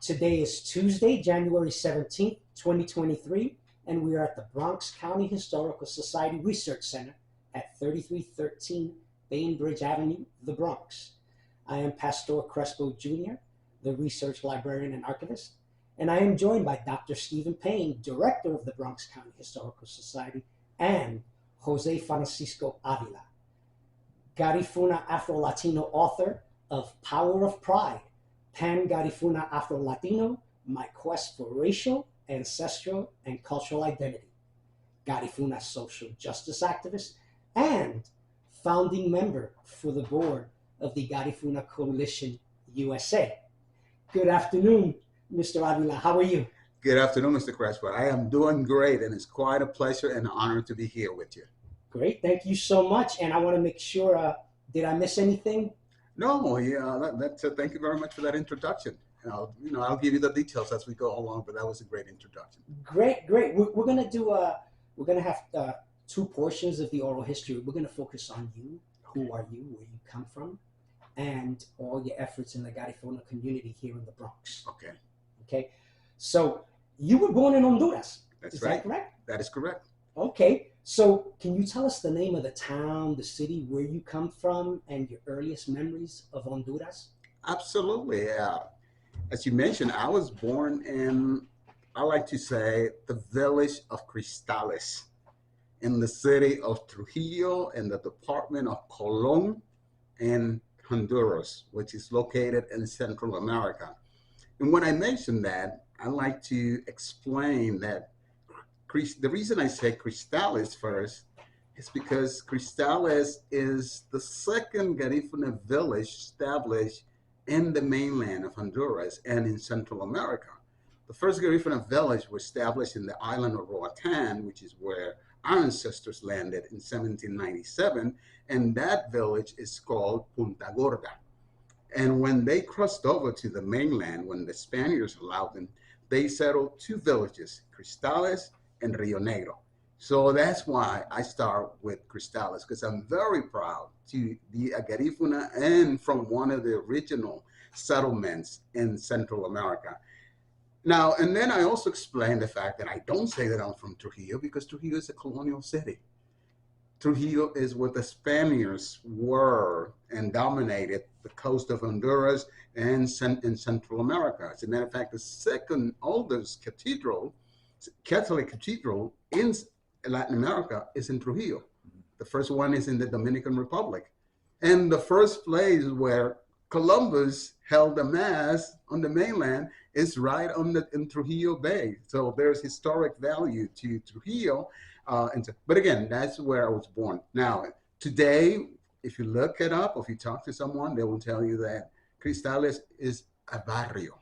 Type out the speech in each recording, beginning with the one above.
Today is Tuesday, January 17th, 2023, and we are at the Bronx County Historical Society Research Center at 3313 Bainbridge Avenue, the Bronx. I am Pastor Crespo Jr., the research librarian and archivist, and I am joined by Dr. Stephen Payne, director of the Bronx County Historical Society, and Jose Francisco Avila, Garifuna Afro-Latino author of Power of Pride, Pan-Garifuna Afro-Latino, My Quest for Racial, Ancestral, and Cultural Identity, Garifuna social justice activist, and founding member for the board of the Garifuna Coalition USA. Good afternoon, Mr. Avila. How are you? Good afternoon, Mr. Crespo. I am doing great, and it's quite a pleasure and honor to be here with you. Great. Thank you so much. And I want to make sure, did I miss anything? No, yeah, thank you very much for that introduction. I'll give you the details as we go along, but that was a great introduction. Great. We're gonna do we're gonna have two portions of the oral history. We're gonna focus on you. Who are you? Where you come from? And all your efforts in the Garifuna community here in the Bronx. Okay. So you were born in Honduras. Is right. That correct? That is correct. Okay. So can you tell us the name of the town, the city, where you come from, and your earliest memories of Honduras? Absolutely. As you mentioned, I was born in, I like to say, the village of Cristales, in the city of Trujillo, in the department of Colón, in Honduras, which is located in Central America. And when I mention that, I like to explain that the reason I say Cristales first is because Cristales is the second Garifuna village established in the mainland of Honduras and in Central America. The first Garifuna village was established in the island of Roatan, which is where our ancestors landed in 1797, and that village is called Punta Gorda. And when they crossed over to the mainland, when the Spaniards allowed them, they settled two villages, Cristales and Rio Negro. So that's why I start with Cristales, because I'm very proud to be a Garifuna and from one of the original settlements in Central America. Now, and then I also explain the fact that I don't say that I'm from Trujillo because Trujillo is a colonial city. Trujillo is where the Spaniards were and dominated the coast of Honduras and in Central America. As a matter of fact, the second oldest cathedral, Catholic cathedral in Latin America is in Trujillo. The first one is in the Dominican Republic. And the first place where Columbus held a mass on the mainland is right in Trujillo Bay. So there's historic value to Trujillo. But again, that's where I was born. Now, today, if you look it up, or if you talk to someone, they will tell you that Cristales is a barrio,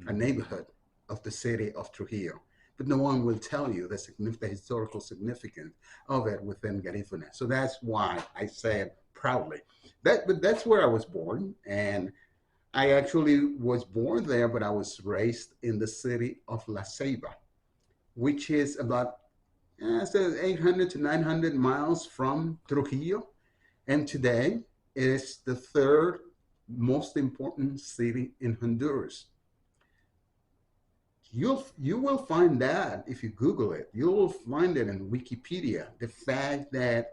a neighborhood of the city of Trujillo. But no one will tell you the historical significance of it within Garifuna. So that's why I say it proudly. But that's where I was born, and I actually was born there, but I was raised in the city of La Ceiba, which is about 800 to 900 miles from Trujillo, and today is the third most important city in Honduras. You will find that if you Google it, you will find it in Wikipedia, the fact that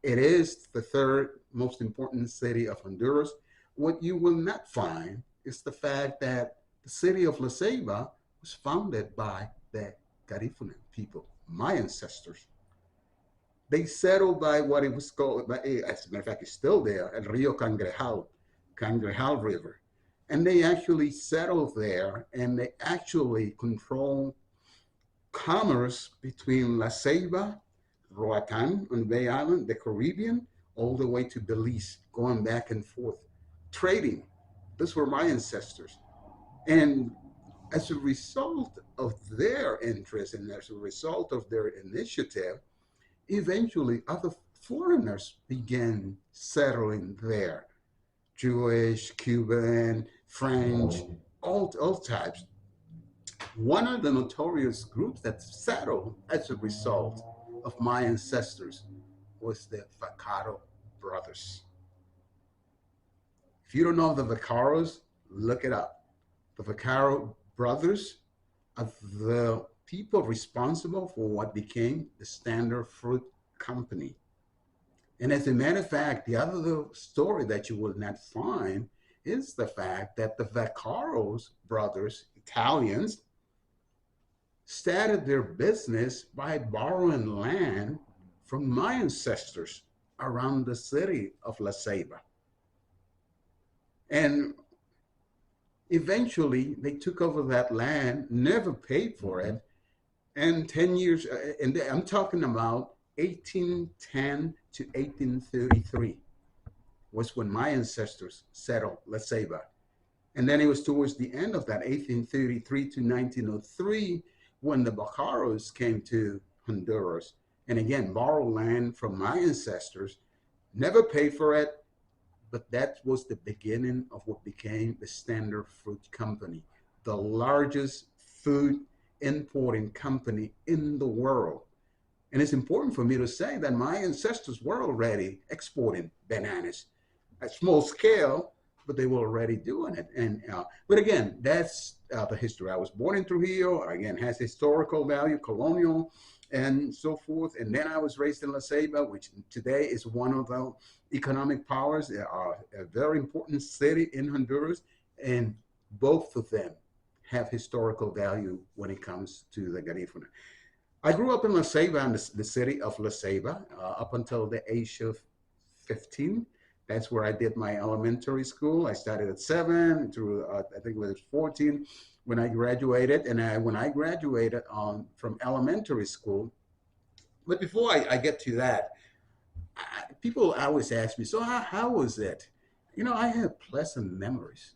it is the third most important city of Honduras. What you will not find is the fact that the city of La Ceiba was founded by the Garifuna people, my ancestors. They settled by what it was called, as a matter of fact, it's still there, El Rio Cangrejal River. And they actually settled there, and they actually control commerce between La Ceiba, Roatan on Bay Island, the Caribbean, all the way to Belize, going back and forth, trading. Those were my ancestors. And as a result of their interest and as a result of their initiative, eventually other foreigners began settling there. Jewish, Cuban, French, all types. One of the notorious groups that settled as a result of my ancestors was the Vaccaro brothers. If you don't know the Vaccaros, look it up. The Vaccaro brothers of the people responsible for what became the Standard Fruit Company. And as a matter of fact, the other story that you will not find is the fact that the Vaccaro's brothers, Italians, started their business by borrowing land from my ancestors around the city of La Ceiba. And eventually they took over that land, never paid for it. And 10 years, and I'm talking about 1810 to 1833 was when my ancestors settled La Ceiba. And then it was towards the end of that, 1833 to 1903, when the Bajaros came to Honduras. And again, borrowed land from my ancestors, never paid for it, but that was the beginning of what became the Standard Fruit Company, the largest food importing company in the world. And it's important for me to say that my ancestors were already exporting bananas at small scale, but they were already doing it. And but again, that's the history. I was born in Trujillo. Again, has historical value, colonial, and so forth. And then I was raised in La Ceiba, which today is one of the economic powers, a very important city in Honduras, and both of them have historical value when it comes to the Garifuna. I grew up in La Ceiba, in the city of La Ceiba, up until the age of 15. That's where I did my elementary school. I started at 7 through, I think it was 14 when I graduated. And when I graduated from elementary school, but before I get to that, people always ask me, so how was it? You know, I have pleasant memories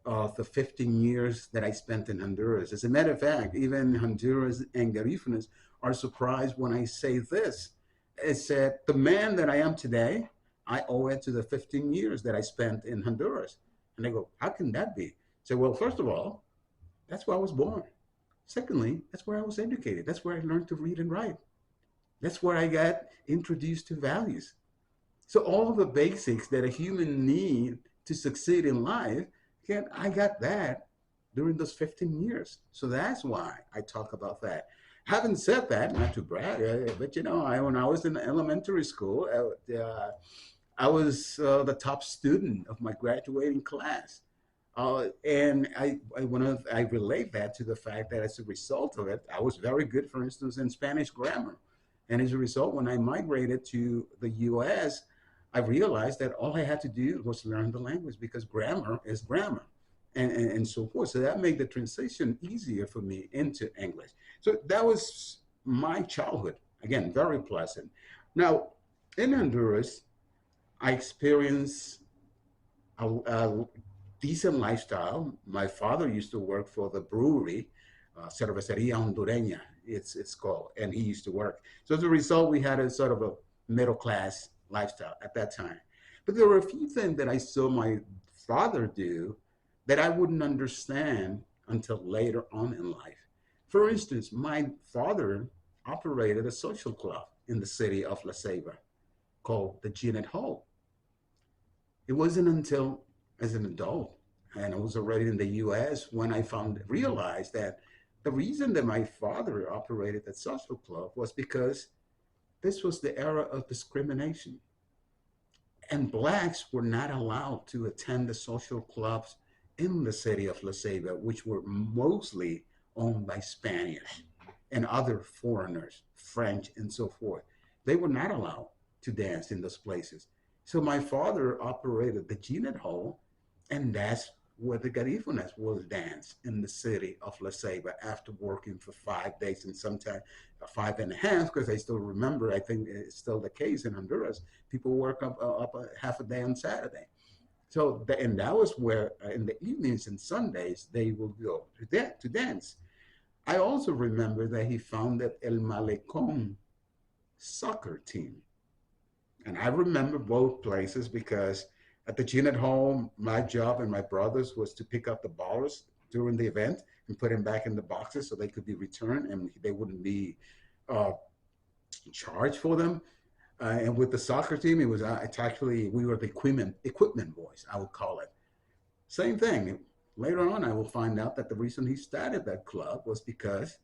of the 15 years that I spent in Honduras. As a matter of fact, even Honduras and Garifunas are surprised when I say this. It's that the man that I am today, I owe it to the 15 years that I spent in Honduras. And they go, how can that be? I say, well, first of all, that's where I was born. Secondly, that's where I was educated. That's where I learned to read and write. That's where I got introduced to values. So all of the basics that a human need to succeed in life, again, I got that during those 15 years. So that's why I talk about that. Having said that, not to brag, but you know, when I was in elementary school, I was the top student of my graduating class. And I relate that to the fact that as a result of it, I was very good, for instance, in Spanish grammar. And as a result, when I migrated to the US, I realized that all I had to do was learn the language because grammar is grammar and so forth. So that made the transition easier for me into English. So that was my childhood. Again, very pleasant. Now, in Honduras, I experienced a decent lifestyle. My father used to work for the brewery, Cervecería Hondureña, it's called, and he used to work. So as a result, we had a sort of a middle class lifestyle at that time. But there were a few things that I saw my father do that I wouldn't understand until later on in life. For instance, my father operated a social club in the city of La Ceiba called the Gin and Hole. It wasn't until as an adult, and I was already in the US, when I realized that the reason that my father operated that social club was because this was the era of discrimination. And blacks were not allowed to attend the social clubs in the city of La Ceiba, which were mostly owned by Spaniards and other foreigners, French and so forth. They were not allowed to dance in those places. So my father operated the Gin Hall, and that's where the Garifunas was danced in the city of La Ceiba after working for 5 days and sometimes 5.5, because I still remember, I think it's still the case in Honduras, people work up a half a day on Saturday. So, and that was where in the evenings and Sundays, they will go to dance. I also remember that he founded El Malecon soccer team. And I remember both places because at the gym at home, my job and my brother's was to pick up the ballers during the event and put them back in the boxes so they could be returned and they wouldn't be uh, charged for them. And with the soccer team, it was it's actually we were the equipment boys, I would call it. Same thing. Later on, I will find out that the reason he started that club was because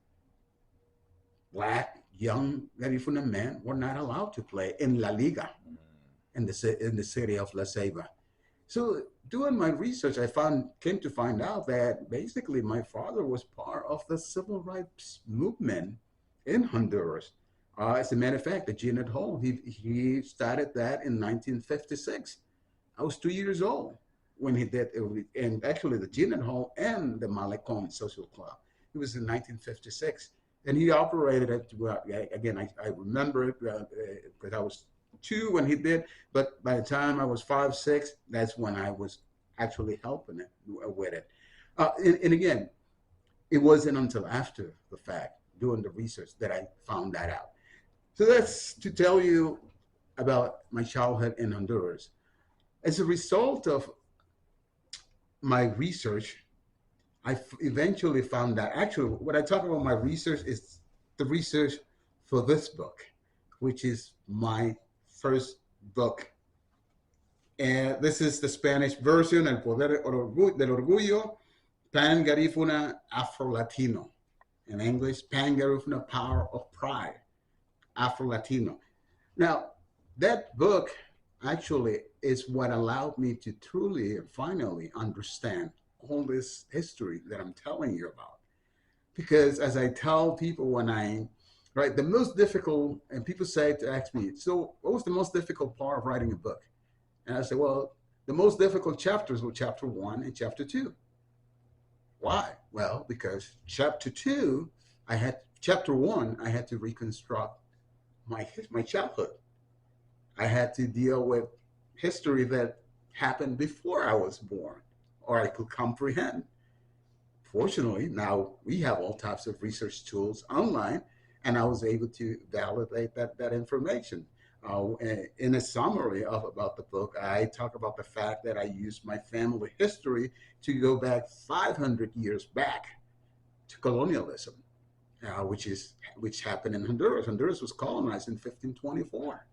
black young Garifuna men were not allowed to play in La Liga in the city of La Ceiba. So doing my research, I came to find out that basically my father was part of the civil rights movement in Honduras. As a matter of fact, the Jeanette Hall, he started that in 1956. I was 2 years old when he did it, and actually the Jeanette Hall and the Malecon Social Club. It was in 1956, and he operated it. Well, again, I remember it because I was two when he did, but by the time I was 5, 6, that's when I was actually helping it with it. And again, it wasn't until after the fact, doing the research, that I found that out. So that's to tell you about my childhood in Honduras. As a result of my research, eventually found that actually, what I talk about my research is the research for this book, which is my first book. And this is the Spanish version, El Poder del Orgullo, Pan Garifuna Afro Latino. In English, Pan Garifuna Power of Pride, Afro Latino. Now, that book actually is what allowed me to truly and finally understand all this history that I'm telling you about. Because as I tell people when right, the most difficult, and people say to ask me, so what was the most difficult part of writing a book? And I say, well, the most difficult chapters were chapter 1 and chapter 2. Why? Well, because chapter 1, I had to reconstruct my childhood. I had to deal with history that happened before I was born, or I could comprehend. Fortunately, now we have all types of research tools online, and I was able to validate that information. In a summary about the book, I talk about the fact that I used my family history to go back 500 years back to colonialism, which happened in Honduras. Honduras was colonized in 1524.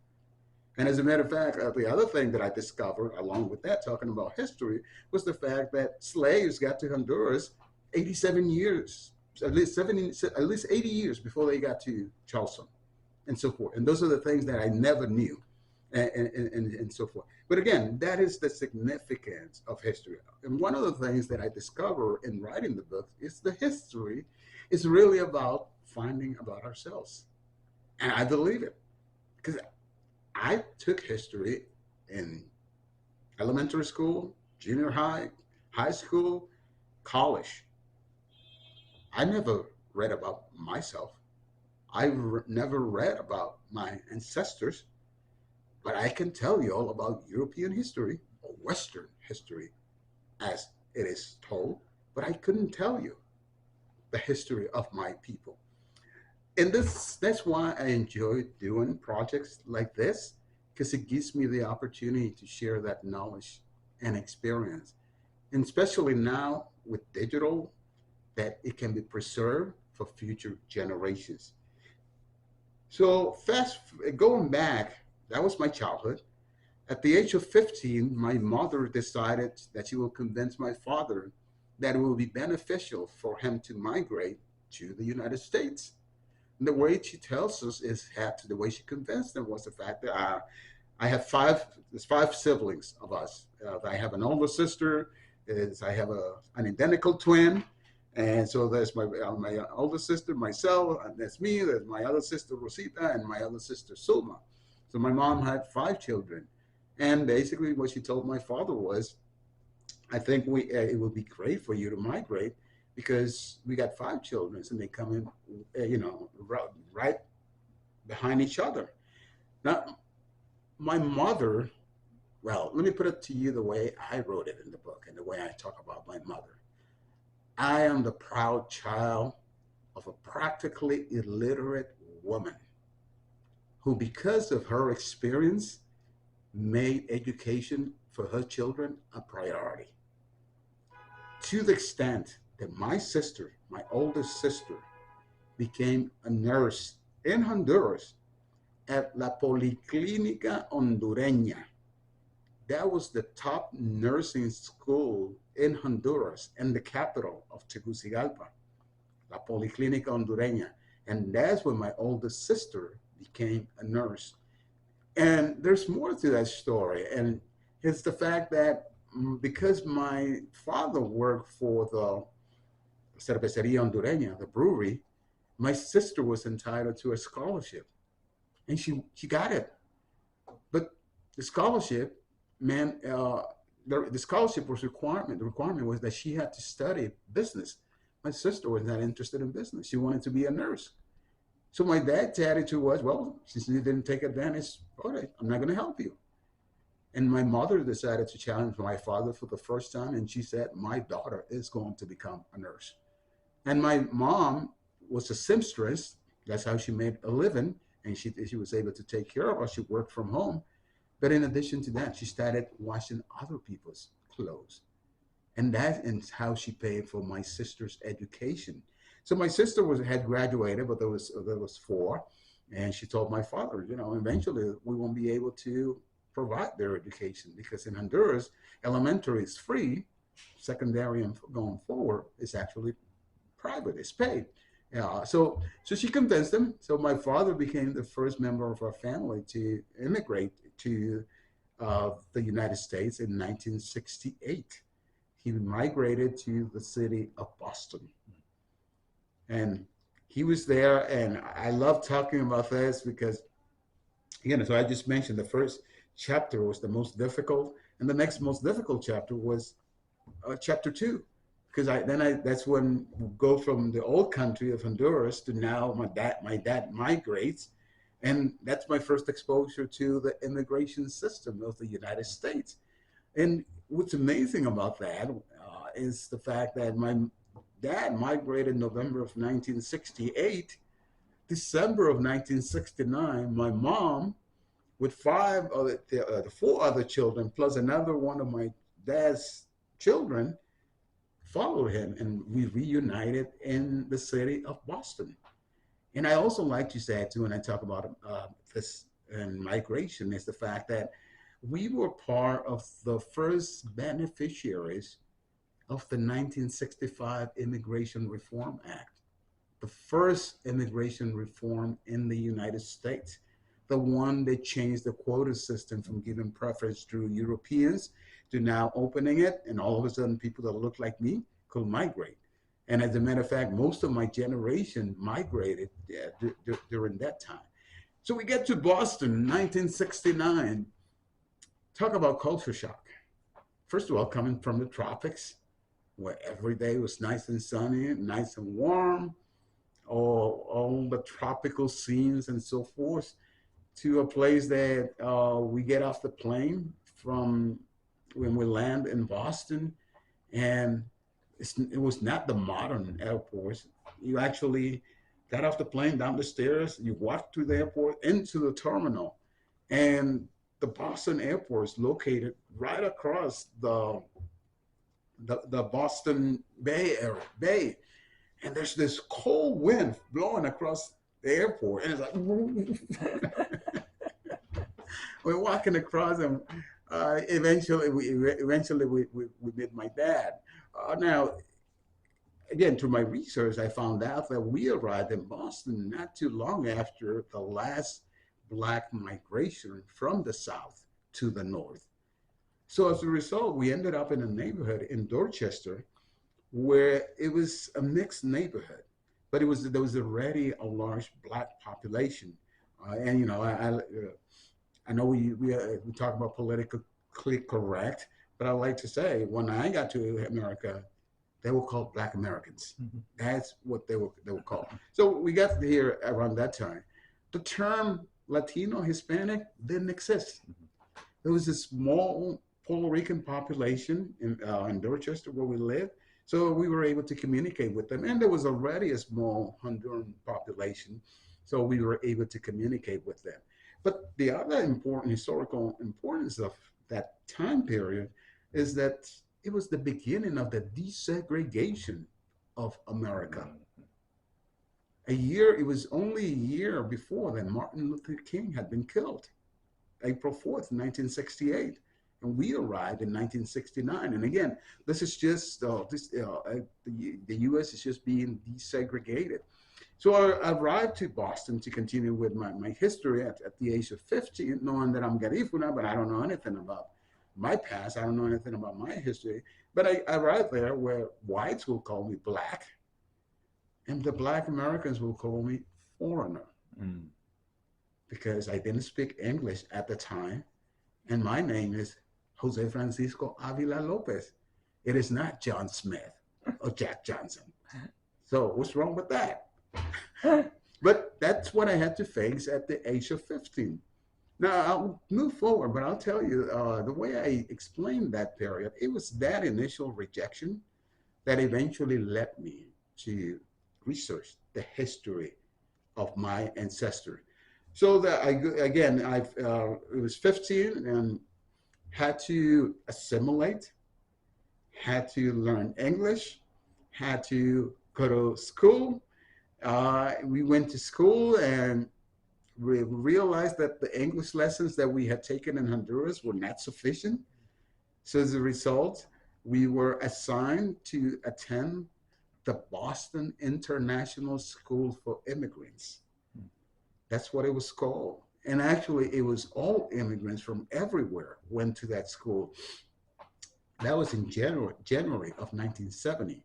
And as a matter of fact, the other thing that I discovered along with that, talking about history, was the fact that slaves got to Honduras 87 years, at least 80 years before they got to Charleston, and so forth. And those are the things that I never knew, and so forth. But again, that is the significance of history. And one of the things that I discovered in writing the book is the history is really about finding about ourselves. And I believe it, because I took history in elementary school, junior high, high school, college. I never read about myself. Never read about my ancestors, but I can tell you all about European history or Western history as it is told, but I couldn't tell you the history of my people. And that's why I enjoy doing projects like this, because it gives me the opportunity to share that knowledge and experience. And especially now with digital, that it can be preserved for future generations. So going back, that was my childhood. At the age of 15, my mother decided that she will convince my father that it will be beneficial for him to migrate to the United States. And the way she tells us the way she convinced them was the fact that I have there's 5 siblings of us. I have an older sister, I have an identical twin, and so there's my older sister, myself, and that's me, there's my other sister, Rosita, and my other sister, Sulma. So my mom had 5 children. And basically what she told my father was, I think it would be great for you to migrate because we got 5 children and they come in, right behind each other. Now, my mother, well, let me put it to you the way I wrote it in the book and the way I talk about my mother. I am the proud child of a practically illiterate woman who, because of her experience, made education for her children a priority. To the extent that my sister, my oldest sister, became a nurse in Honduras at La Policlínica Hondureña. That was the top nursing school in Honduras, in the capital of Tegucigalpa, La Policlínica Hondureña. And that's when my oldest sister became a nurse. And there's more to that story. And it's the fact that because my father worked for the Cervecería Hondureña, the brewery, my sister was entitled to a scholarship. And she got it. But the scholarship, man, the scholarship was requirement. The requirement was that she had to study business. My sister was not interested in business. She wanted to be a nurse. So my dad's attitude was, well, since you didn't take advantage, all right, I'm not going to help you. And my mother decided to challenge my father for the first time, and she said, my daughter is going to become a nurse. And my mom was a seamstress. That's how she made a living, and she was able to take care of us. She worked from home. But in addition to that, she started washing other people's clothes. And that is how she paid for my sister's education. So my sister had graduated, but there was four. And she told my father, eventually we won't be able to provide their education because in Honduras, elementary is free. Secondary and going forward is actually private, it's paid. So she convinced him. So my father became the first member of our family to immigrate to the United States in 1968. He migrated to the city of Boston. And he was there, and I love talking about this because, so I just mentioned the first chapter was the most difficult, and the next most difficult chapter was chapter 2, because that's when we go from the old country of Honduras to now my dad migrates, and that's my first exposure to the immigration system of the United States. And what's amazing about that is the fact that my dad migrated in November of 1968. December of 1969, my mom, with the four other children, plus another one of my dad's children, followed him, and we reunited in the city of Boston. And I also like to say, too, when I talk about this and migration, is the fact that we were part of the first beneficiaries of the 1965 Immigration Reform Act, the first immigration reform in the United States, the one that changed the quota system from giving preference to Europeans to now opening it, and all of a sudden people that look like me could migrate. And as a matter of fact, most of my generation migrated during that time. So we get to Boston, 1969. Talk about culture shock. First of all, coming from the tropics, where every day was nice and sunny, nice and warm, all the tropical scenes and so forth, to a place that we get off the plane from when we land in Boston, and it was not the modern airports. You actually got off the plane, down the stairs, you walked through the airport into the terminal, and the Boston airport is located right across the Boston Bay area. And there's this cold wind blowing across the airport, and it's like we're walking across, and eventually we met my dad. Now, again, through my research, I found out that we arrived in Boston not too long after the last Black migration from the South to the North. So as a result, we ended up in a neighborhood in Dorchester where it was a mixed neighborhood, but there was already a large Black population. And I know we talk about politically correct, but I like to say when I got to America, they were called Black Americans. Mm-hmm. That's what they were called. So we got here around that time. The term Latino, Hispanic didn't exist. Mm-hmm. There was a small Puerto Rican population in Dorchester where we lived. So we were able to communicate with them. And there was already a small Honduran population. So we were able to communicate with them. But the other important historical importance of that time period is that it was the beginning of the desegregation of America. It was only a year before that Martin Luther King had been killed, April 4th, 1968. and we arrived in 1969. And again, this is just the U.S. is just being desegregated. So I arrived to Boston to continue with my history at the age of 15, knowing that I'm Garifuna, but I don't know anything about my past. I don't know anything about my history. But I arrived there where whites will call me black, and the black Americans will call me foreigner. Mm. Because I didn't speak English at the time, and my name is Jose Francisco Avila Lopez. It is not John Smith or Jack Johnson. So what's wrong with that? But that's what I had to face at the age of 15. Now I'll move forward, but I'll tell you the way I explained that period, it was that initial rejection that eventually led me to research the history of my ancestry. So that it was 15 and had to assimilate, had to learn English, had to go to school. We went to school and we realized that the English lessons that we had taken in Honduras were not sufficient. So as a result, we were assigned to attend the Boston International School for Immigrants. That's what it was called. And actually, it was all immigrants from everywhere went to that school. That was in January of 1970.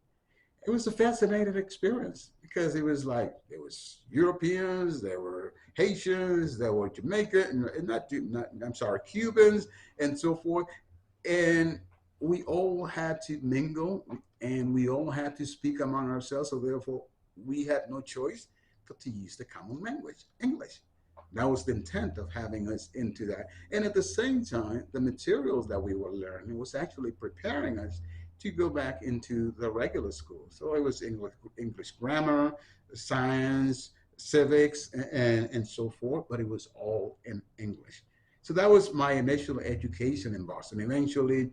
It was a fascinating experience because it was like, there was Europeans, there were Haitians, there were Jamaican, Cubans, and so forth. And we all had to mingle and we all had to speak among ourselves. So therefore, we had no choice but to use the common language, English. That was the intent of having us into that. And at the same time, the materials that we were learning was actually preparing us to go back into the regular school. So it was English grammar, science, civics, and so forth, but it was all in English. So that was my initial education in Boston. Eventually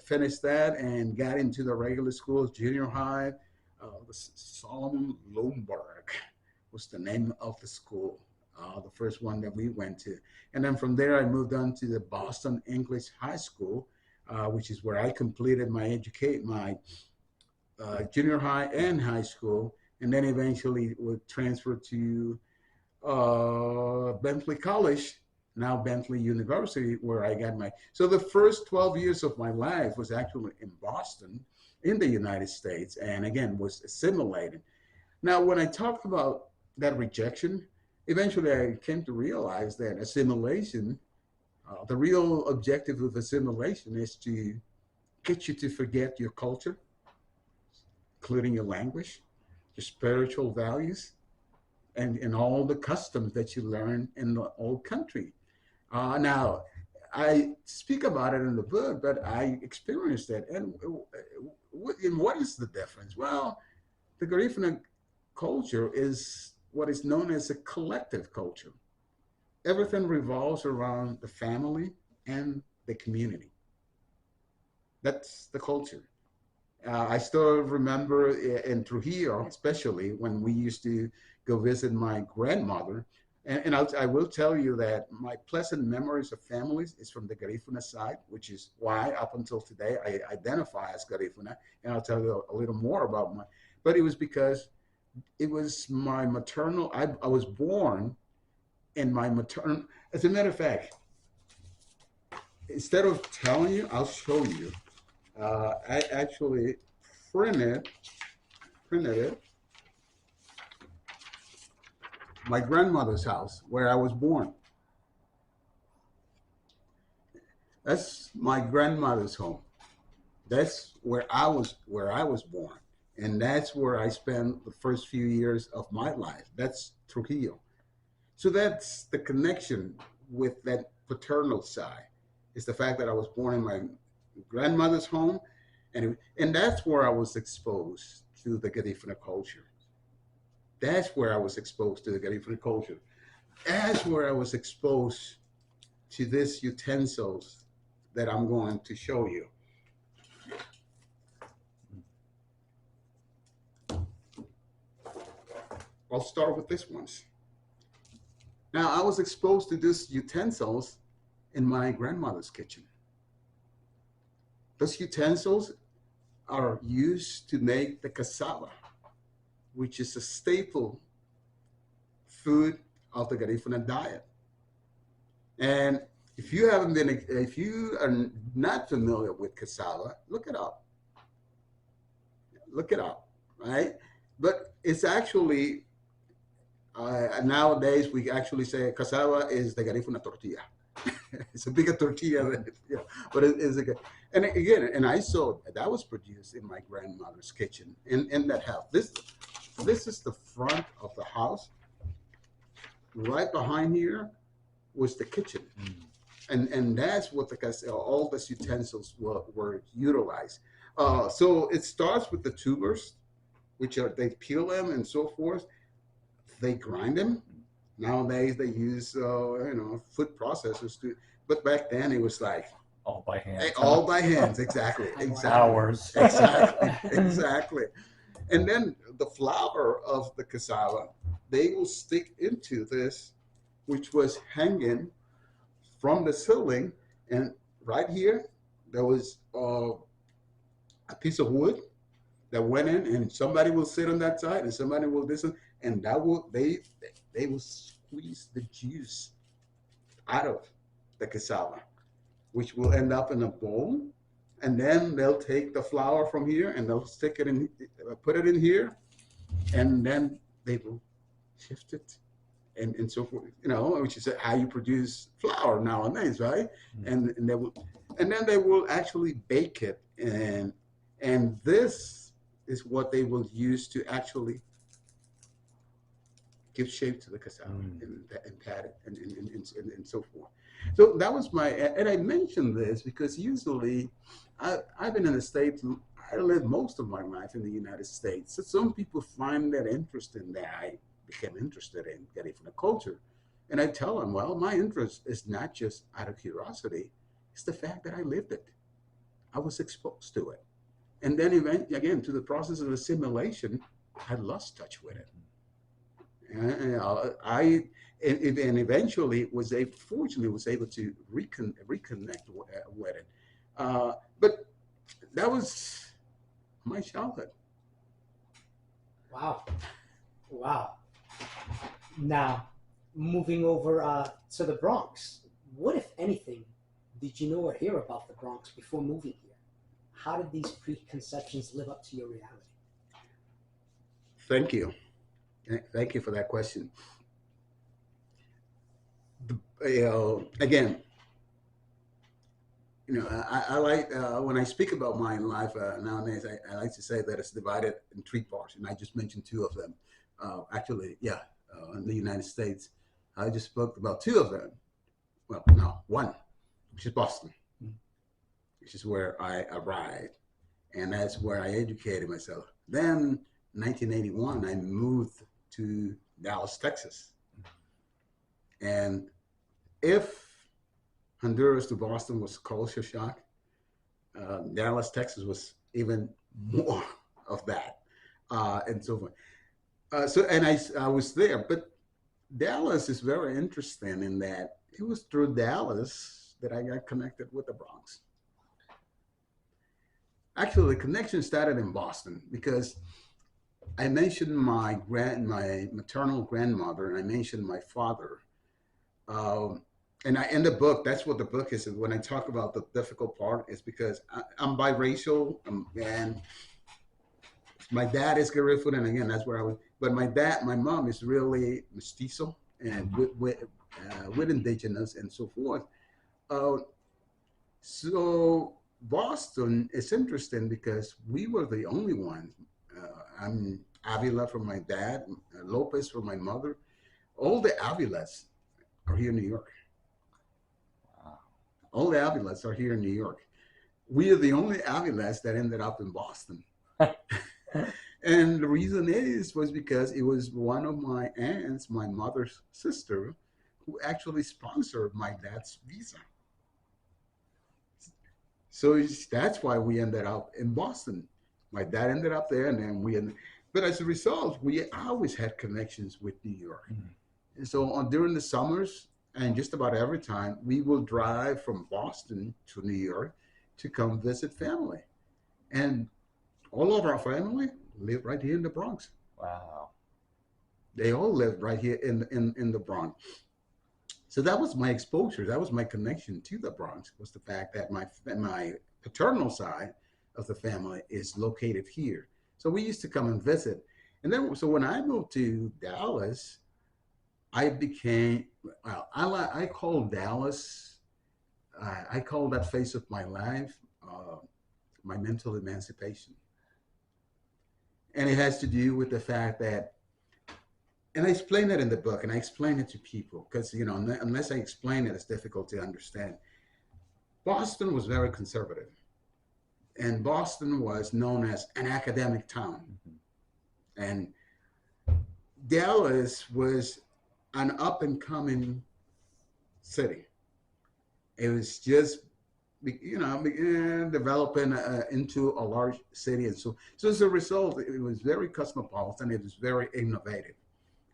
finished that and got into the regular schools, junior high. Solomon Lombard was the name of the school, the first one that we went to. And then from there, I moved on to the Boston English High School, which is where I completed my junior high and high school, and then eventually would transfer to Bentley College, now Bentley University, where I got so the first 12 years of my life was actually in Boston, in the United States, and again, was assimilated. Now, when I talk about that rejection, eventually I came to realize that assimilation, the real objective of assimilation is to get you to forget your culture, including your language, your spiritual values, and all the customs that you learn in the old country. Now, I speak about it in the book, but I experienced it. And what is the difference? Well, the Garifuna culture is what is known as a collective culture. Everything revolves around the family and the community. That's the culture. I still remember in Trujillo, especially when we used to go visit my grandmother. And I will tell you that my pleasant memories of families is from the Garifuna side, which is why up until today I identify as Garifuna. And I'll tell you a little more about but it was because it was my maternal, I was born in my maternal, as a matter of fact, instead of telling you, I'll show you. I actually printed it. My grandmother's house where I was born. That's my grandmother's home. That's where I was born. And that's where I spent the first few years of my life. That's Trujillo. So that's the connection with that paternal side, is the fact that I was born in my grandmother's home. And that's where I was exposed to the Garifuna culture. That's where I was exposed to the Garifuna culture. That's where I was exposed to these utensils that I'm going to show you. I'll start with this one. Now, I was exposed to these utensils in my grandmother's kitchen. Those utensils are used to make the cassava, which is a staple food of the Garifuna diet. And if you are not familiar with cassava, look it up. Look it up, right? But it's actually nowadays we actually say cassava is the Garifuna tortilla. It's a bigger tortilla than but it is a good. And again, and I saw that was produced in my grandmother's kitchen in that house. This is the front of the house. Right behind here was the kitchen. And that's what all the utensils were utilized. So it starts with the tubers, which are they peel them and so forth. They grind them. Nowadays they use food processors to, but back then it was like all by hand. All by hands, exactly. Hours. Exactly. And then the flour of the cassava, they will stick into this, which was hanging from the ceiling, and right here there was a piece of wood that went in, and somebody will sit on that side, and somebody will listen, and that will they will squeeze the juice out of the cassava, which will end up in a bowl, and then they'll take the flour from here and they'll stick it in, put it in here, and then they will shift it and so forth, which is how you produce flour nowadays, right? And then they will actually bake it, and this is what they will use to actually give shape to the cassava and pat it and so forth. So that was and I mentioned this because usually I've been in the States. I lived most of my life in the United States. So some people find that interesting that I became interested in getting from the culture. And I tell them, well, my interest is not just out of curiosity. It's the fact that I lived it. I was exposed to it. And then again, to the process of assimilation, I lost touch with it. And I eventually fortunately was able to reconnect with it. But that was my childhood. Wow. Now, moving over to the Bronx, what, if anything, did you know or hear about the Bronx before moving here? How did these preconceptions live up to your reality? Thank you. Thank you for that question. Again, I like when I speak about my life nowadays. I like to say that it's divided in three parts, and I just mentioned two of them. In the United States, I just spoke about two of them. Well, no, one, which is Boston, which is where I arrived, and that's where I educated myself. Then, in 1981, I moved to Dallas, Texas. And if Honduras to Boston was culture shock, Dallas, Texas was even more of that, and so forth. I was there, but Dallas is very interesting in that it was through Dallas that I got connected with the Bronx. Actually, the connection started in Boston because I mentioned my maternal grandmother, and I mentioned my father. In the book, that's what the book is. And when I talk about the difficult part, is because I'm biracial, and my dad is Garifuna, and again, that's where I was. But my mom is really mestizo and with indigenous and so forth. So Boston is interesting because we were the only ones. I'm Avila from my dad, Lopez from my mother. All the Avilas are here in New York. Wow. All the Avilas are here in New York. We are the only Avilas that ended up in Boston. And the reason was because it was one of my aunts, my mother's sister, who actually sponsored my dad's visa. So that's why we ended up in Boston. My dad ended up there, and then but as a result, we always had connections with New York. And so during the summers, and just about every time, we will drive from Boston to New York, to come visit family. And all of our family lived right here in the Bronx. Wow. They all lived right here in the Bronx. So that was my exposure. That was my connection to the Bronx, was the fact that my paternal side of the family is located here. So we used to come and visit. And then, so when I moved to Dallas, I became, well, I call Dallas, I call that phase of my life my mental emancipation. And it has to do with the fact that, and I explain it in the book, and I explain it to people because, you know, unless I explain it, it's difficult to understand. Boston was very conservative, and Boston was known as an academic town. And Dallas was an up and coming city. It was just, you know, developing into a large city. And so as a result, it was very cosmopolitan. It was very innovative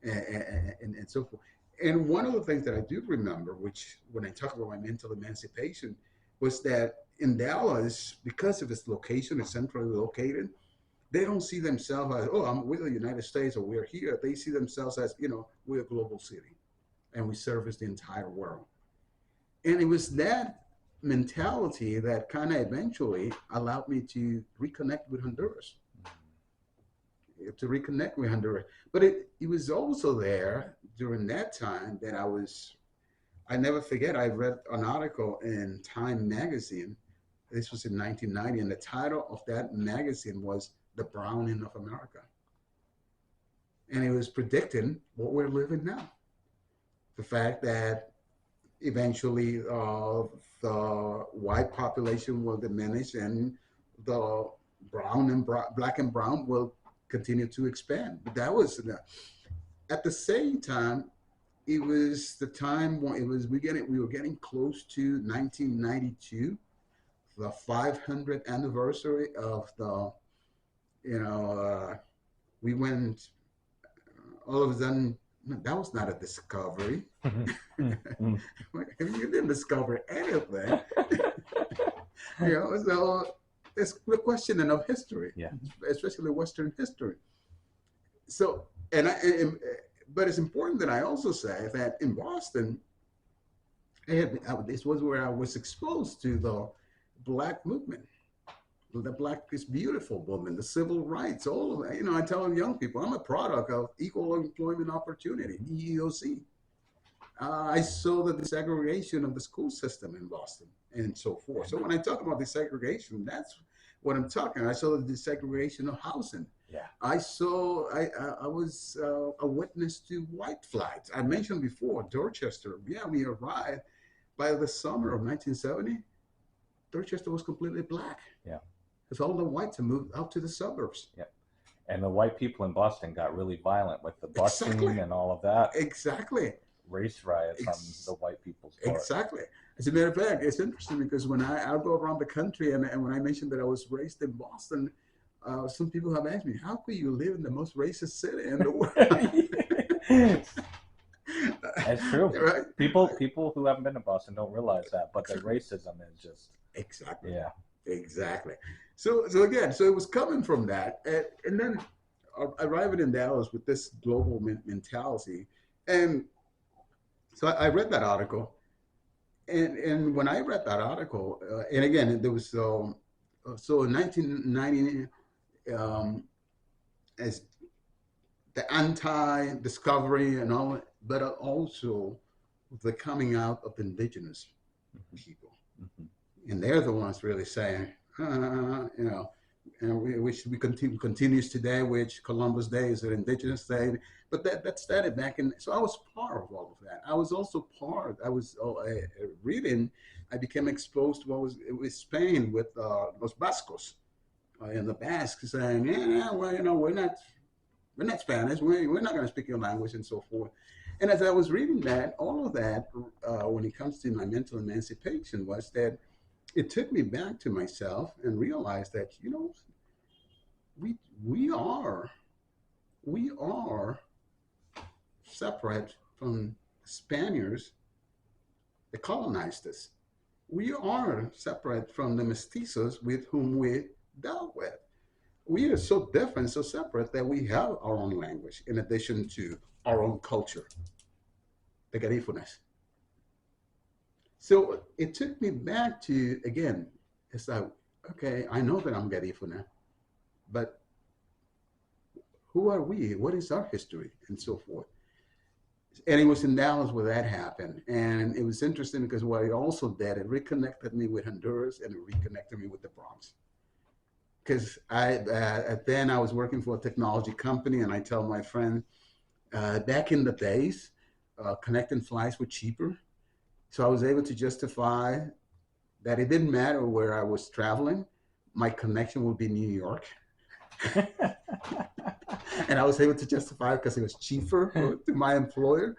and so forth. And one of the things that I do remember, which when I talk about my mental emancipation, was that in Dallas, because of its location, it's centrally located, they don't see themselves as, oh, we're the United States or we're here. They see themselves as, you know, we're a global city and we service the entire world. And it was that mentality that kind of eventually allowed me to reconnect with Honduras. But it was also there during that time that I never forget, I read an article in Time magazine. This was in 1990, and the title of that magazine was The Browning of America. And it was predicting what we're living now. The fact that eventually the white population will diminish and the black and brown will continue to expand. But that was, at the same time, it was the time when we were getting close to 1992, the 500th anniversary of the, you know, we went, all of a sudden, that was not a discovery. You didn't discover anything. You know, so it's the questioning of history, especially Western history. So, but it's important that I also say that in Boston, this was where I was exposed to the Black movement, the Black is Beautiful movement, the civil rights, all of that. You know, I tell young people, I'm a product of equal employment opportunity, EEOC. I saw the desegregation of the school system in Boston and so forth. So when I talk about desegregation, that's what I'm talking. I saw the desegregation of housing. Yeah. I was a witness to white flights. I mentioned before, Dorchester. Yeah, we arrived by the summer of 1970. Dorchester was completely black. Yeah. Because all the whites had moved out to the suburbs. Yeah. And the white people in Boston got really violent with the busing and all of that. Exactly. Race riots on the white people's part. Exactly. As a matter of fact, it's interesting because when I'll go around the country and when I mentioned that I was raised in Boston, some people have asked me, how could you live in the most racist city in the world? That's true. Right? People who haven't been to Boston don't realize that, but the racism is just... Exactly. Yeah. Exactly. So again, so it was coming from that. And then arriving in Dallas with this global mentality. And so I read that article. And when I read that article, and again, there was, so in 1990, as the anti-discovery and all, but also the coming out of the indigenous people. Mm-hmm. And they're the ones really saying, you know, and we continues today, which Columbus Day is an indigenous day, but that started back in, so I was part of all of that. I was also reading, I became exposed to what was Spain with Los Vascos and the Basques saying, yeah, well, you know, we're not Spanish, we're not going to speak your language and so forth. And as I was reading that, all of that, when it comes to my mental emancipation, was that it took me back to myself and realized that, you know, we are separate from Spaniards that colonized us. we are separate from the mestizos with whom we dealt with. We are so different, so separate that we have our own language in addition to our own culture, the Garifunas. So it took me back to, again, it's like, okay, I know that I'm Garifuna, but who are we? What is our history? And so forth. And it was in Dallas where that happened. And it was interesting because what it also did, it reconnected me with Honduras and it reconnected me with the Bronx. Because then I was working for a technology company, and I tell my friend, back in the days, connecting flights were cheaper. So I was able to justify that it didn't matter where I was traveling, my connection would be New York. And I was able to justify it because it was cheaper to my employer.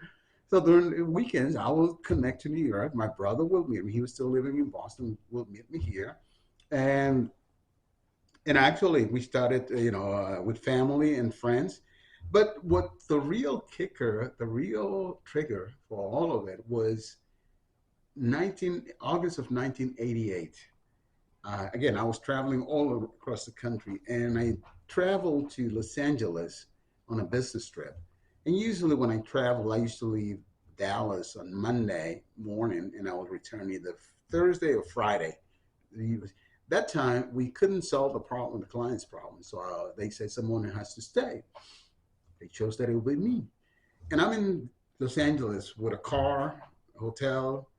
So during the weekends, I will connect to New York. My brother will meet me. He was still living in Boston, will meet me here. And actually, we started, with family and friends. But what the real kicker, the real trigger for all of it was August of 1988. Again, I was traveling all across the country, and I traveled to Los Angeles on a business trip. And usually when I travel, I used to leave Dallas on Monday morning, and I would return either Thursday or Friday. That time, we couldn't solve the problem, the client's problem. So they said someone has to stay. They chose that it would be me. And I'm in Los Angeles with a car, a hotel,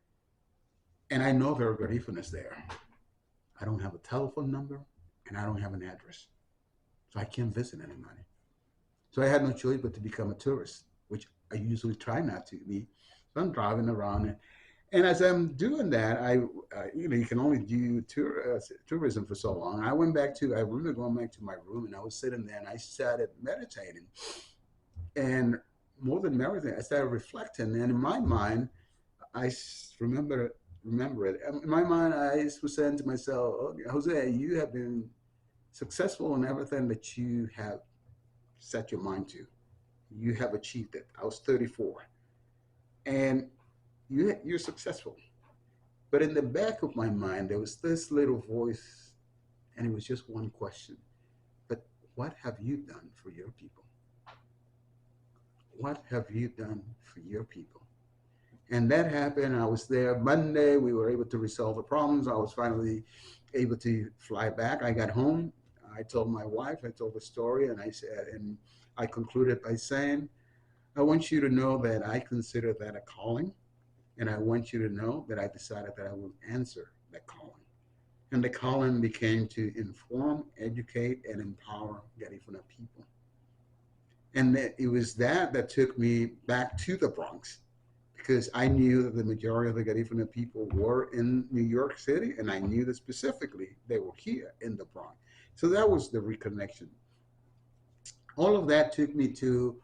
and I know there are Garifunas there. I don't have a telephone number, and I don't have an address. So I can't visit anybody. So I had no choice but to become a tourist, which I usually try not to be. So I'm driving around, and as I'm doing that, you can only do tourism for so long. I remember going back to my room, and I was sitting there, and I started meditating. And more than meditating, I started reflecting. And in my mind, I remember it. In my mind, I was saying to myself, "Oh, Jose, you have been successful in everything that you have set your mind to. You have achieved it." I was 34, and you're successful. But in the back of my mind, there was this little voice, and it was just one question: "But what have you done for your people? What have you done for your people?" And that happened. I was there Monday. We were able to resolve the problems. I was finally able to fly back. I got home. I told my wife, I told the story, and I concluded by saying, "I want you to know that I consider that a calling, and I want you to know that I decided that I will answer that calling." And the calling became to inform, educate, and empower Garifuna people. And it was that took me back to the Bronx, because I knew that the majority of the Garifuna people were in New York City, and I knew that specifically they were here in the Bronx. So that was the reconnection. All of that took me to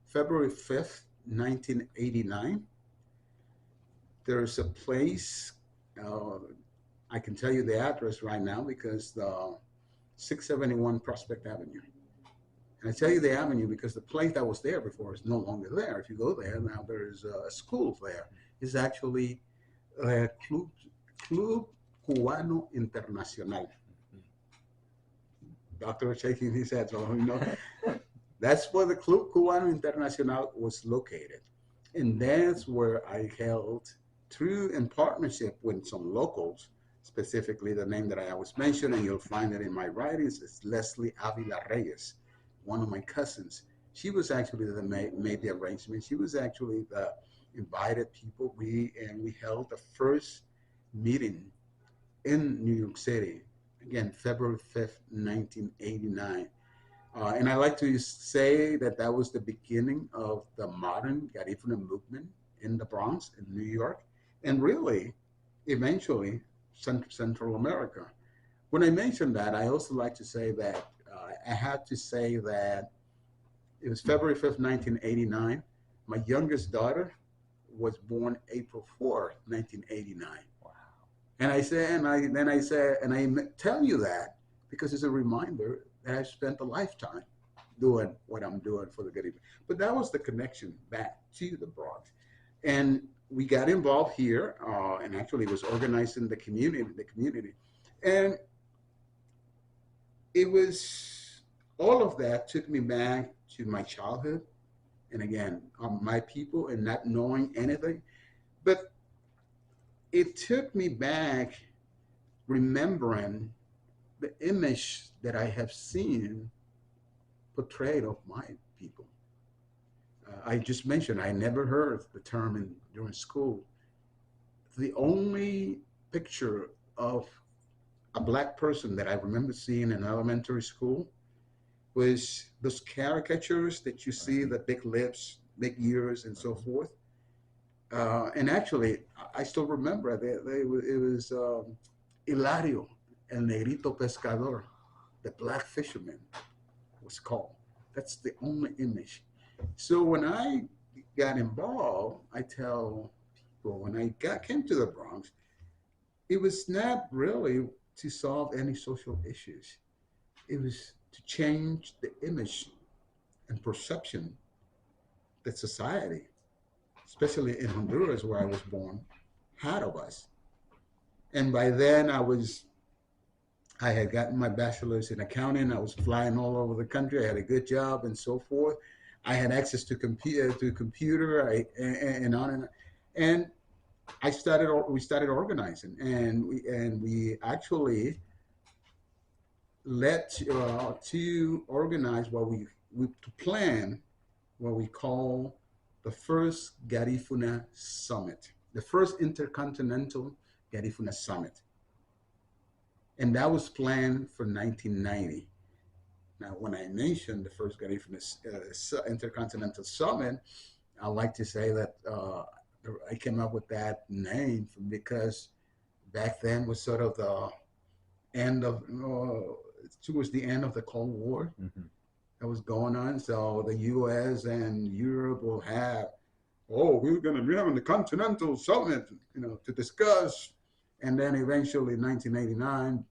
February 5th, 1989. There's a place, I can tell you the address right now because the 671 Prospect Avenue. And I tell you the avenue because the place that was there before is no longer there. If you go there, now there's a school there. It's actually Club Cubano Internacional. Doctor is shaking his head, so that's where the Club Cubano Internacional was located. And that's where I held, through in partnership with some locals, specifically the name that I always mention, and you'll find it in my writings, is Leslie Avila Reyes, one of my cousins. She was actually the made the arrangement. She was actually the invited people. We held the first meeting in New York City, again, February 5th, 1989. And I like to say that that was the beginning of the modern Garifuna movement in the Bronx, in New York, and really, eventually, Central America. When I mention that, I also like to say that I had to say that it was February 5th, 1989. My youngest daughter was born April 4th, 1989. Wow. And I tell you that because it's a reminder that I've spent a lifetime doing what I'm doing for the Garifuna. But that was the connection back to the Bronx. And we got involved here, and actually was organizing the community, and it was all of that took me back to my childhood, and again, my people, and not knowing anything, but it took me back remembering the image that I have seen portrayed of my people. I just mentioned I never heard the term during school. The only picture of a black person that I remember seeing in elementary school was those caricatures that you see, the big lips, big ears, and so forth. And actually, I still remember it was Hilario, el negrito pescador, the black fisherman was called. That's the only image. So when I got involved, I tell people when came to the Bronx, it was not really to solve any social issues. It was to change the image and perception that society, especially in Honduras where I was born, had of us. And by then I had gotten my bachelor's in accounting. I was flying all over the country. I had a good job and so forth. I had access to computer, and on and we started organizing, and we actually led to organize to plan what we call the first Garifuna Summit, the first intercontinental Garifuna Summit. And that was planned for 1990. Now, when I mentioned the first Garifuna Intercontinental Summit, I like to say that I came up with that name because back then was sort of the end of, towards the end of the Cold War that was going on. So the U.S. and Europe will have, we're going to be having the Continental Summit, to discuss. And then eventually in 1989,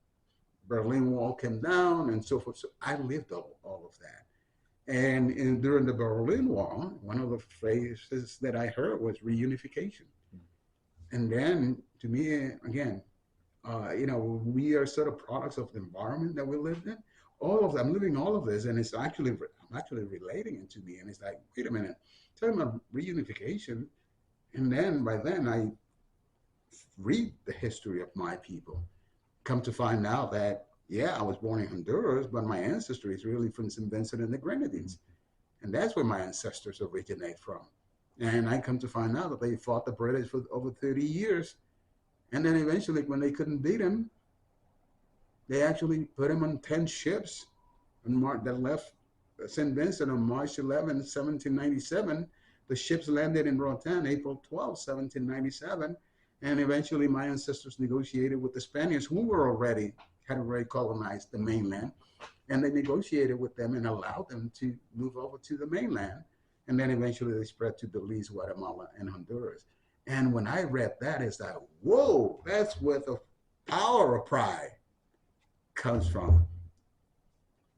Berlin Wall came down and so forth. So I lived all of that. And during the Berlin Wall, one of the phrases that I heard was reunification. And then to me, again, we are sort of products of the environment that we lived in. All of that, I'm living all of this, and I'm actually relating it to me. And it's like, wait a minute, talking about reunification. And then by then I read the history of my people. Come to find out that, I was born in Honduras, but my ancestry is really from St. Vincent and the Grenadines. And that's where my ancestors originate from. And I come to find out that they fought the British for over 30 years. And then eventually, when they couldn't beat them, they actually put him on 10 ships that left St. Vincent on March 11, 1797. The ships landed in Roatan, April 12, 1797. And eventually my ancestors negotiated with the Spaniards, who had already colonized the mainland. And they negotiated with them and allowed them to move over to the mainland. And then eventually they spread to Belize, Guatemala, and Honduras. And when I read that, it's like, whoa, that's where the power of pride comes from.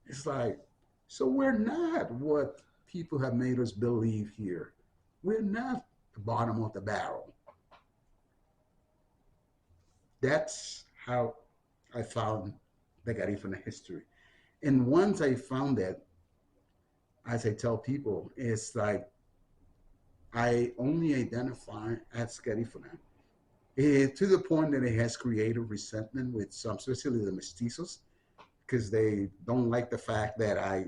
It's like, so we're not what people have made us believe here. We're not the bottom of the barrel. That's how I found the Garifuna history. And once I found that, as I tell people, it's like I only identify as Garifuna. To the point that it has created resentment with some, especially the mestizos, because they don't like the fact that I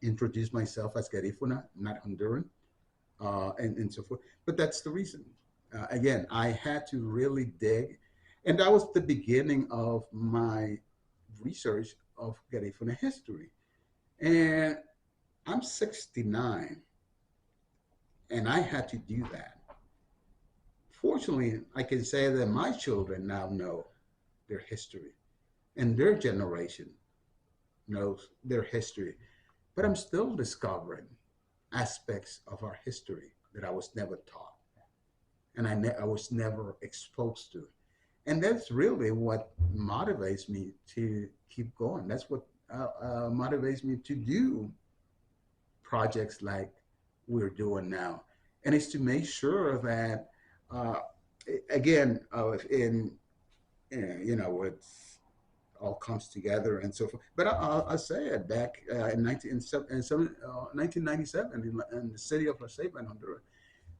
introduce myself as Garifuna, not Honduran, and so forth. But that's the reason. Again, I had to really dig. And that was the beginning of my research of Garifuna history. And I'm 69, and I had to do that. Fortunately, I can say that my children now know their history, and their generation knows their history. But I'm still discovering aspects of our history that I was never taught, and I was never exposed to. And that's really what motivates me to keep going. That's what motivates me to do projects like we're doing now. and it's to make sure that, uh, again, it's all comes together and so forth. But I'll say it back in 1997 in the city of Aceban, Honduras,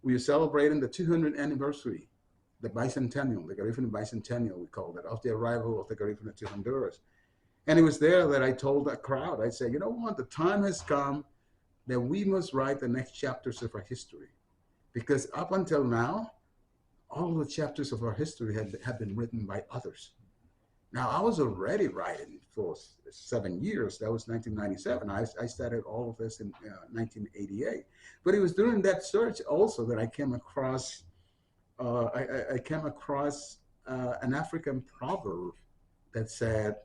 we were celebrating the 200th anniversary, the bicentennial, the Garifuna bicentennial, we called it, of the arrival of the Garifuna to Honduras. And it was there that I told that crowd, I said, you know what, the time has come that we must write the next chapters of our history. Because up until now, all the chapters of our history have been written by others. Now, I was already writing for 7 years. That was 1997. I started all of this in 1988. But it was during that search also that I came across an African proverb that says,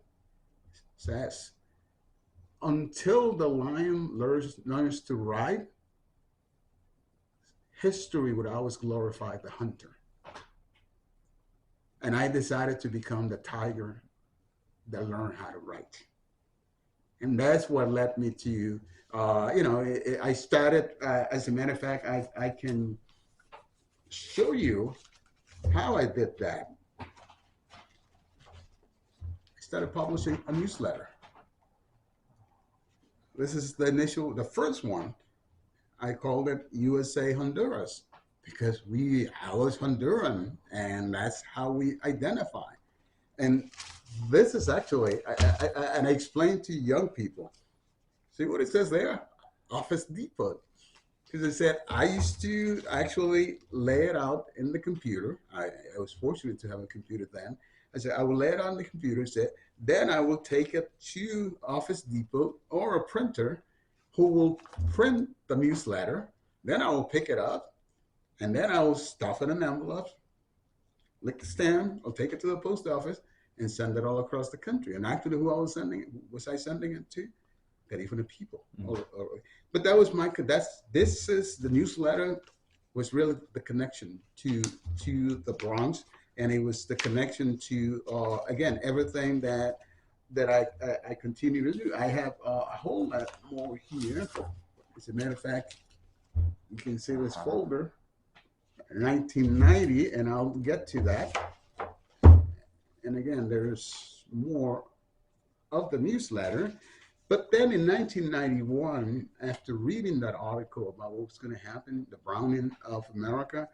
until the lion learns to ride, history would always glorify the hunter. And I decided to become the tiger that learned how to write. And that's what led me to, I started, as a matter of fact, I can show you how I did that. I started publishing a newsletter. This is the first one. I called it USA Honduras, because I was Honduran, and that's how we identify. And this is actually, and I explained to young people, see what it says there? Office Depot. Because it said, I used to actually lay it out in the computer. I was fortunate to have a computer then. I said, I will lay it on the computer, then I will take it to Office Depot or a printer who will print the newsletter. Then I will pick it up, and then I will stuff it in envelopes, lick the stamp, I'll take it to the post office and send it all across the country. And actually, who I was sending it to? Garifuna people. Mm-hmm. But that was this is the newsletter was really the connection to the Bronx, and it was the connection to again, everything that I continue to do. I have a whole lot more here. As a matter of fact, you can see this folder, 1990, and I'll get to that. And again, there's more of the newsletter. But then in 1991, after reading that article about what was going to happen, the browning of America,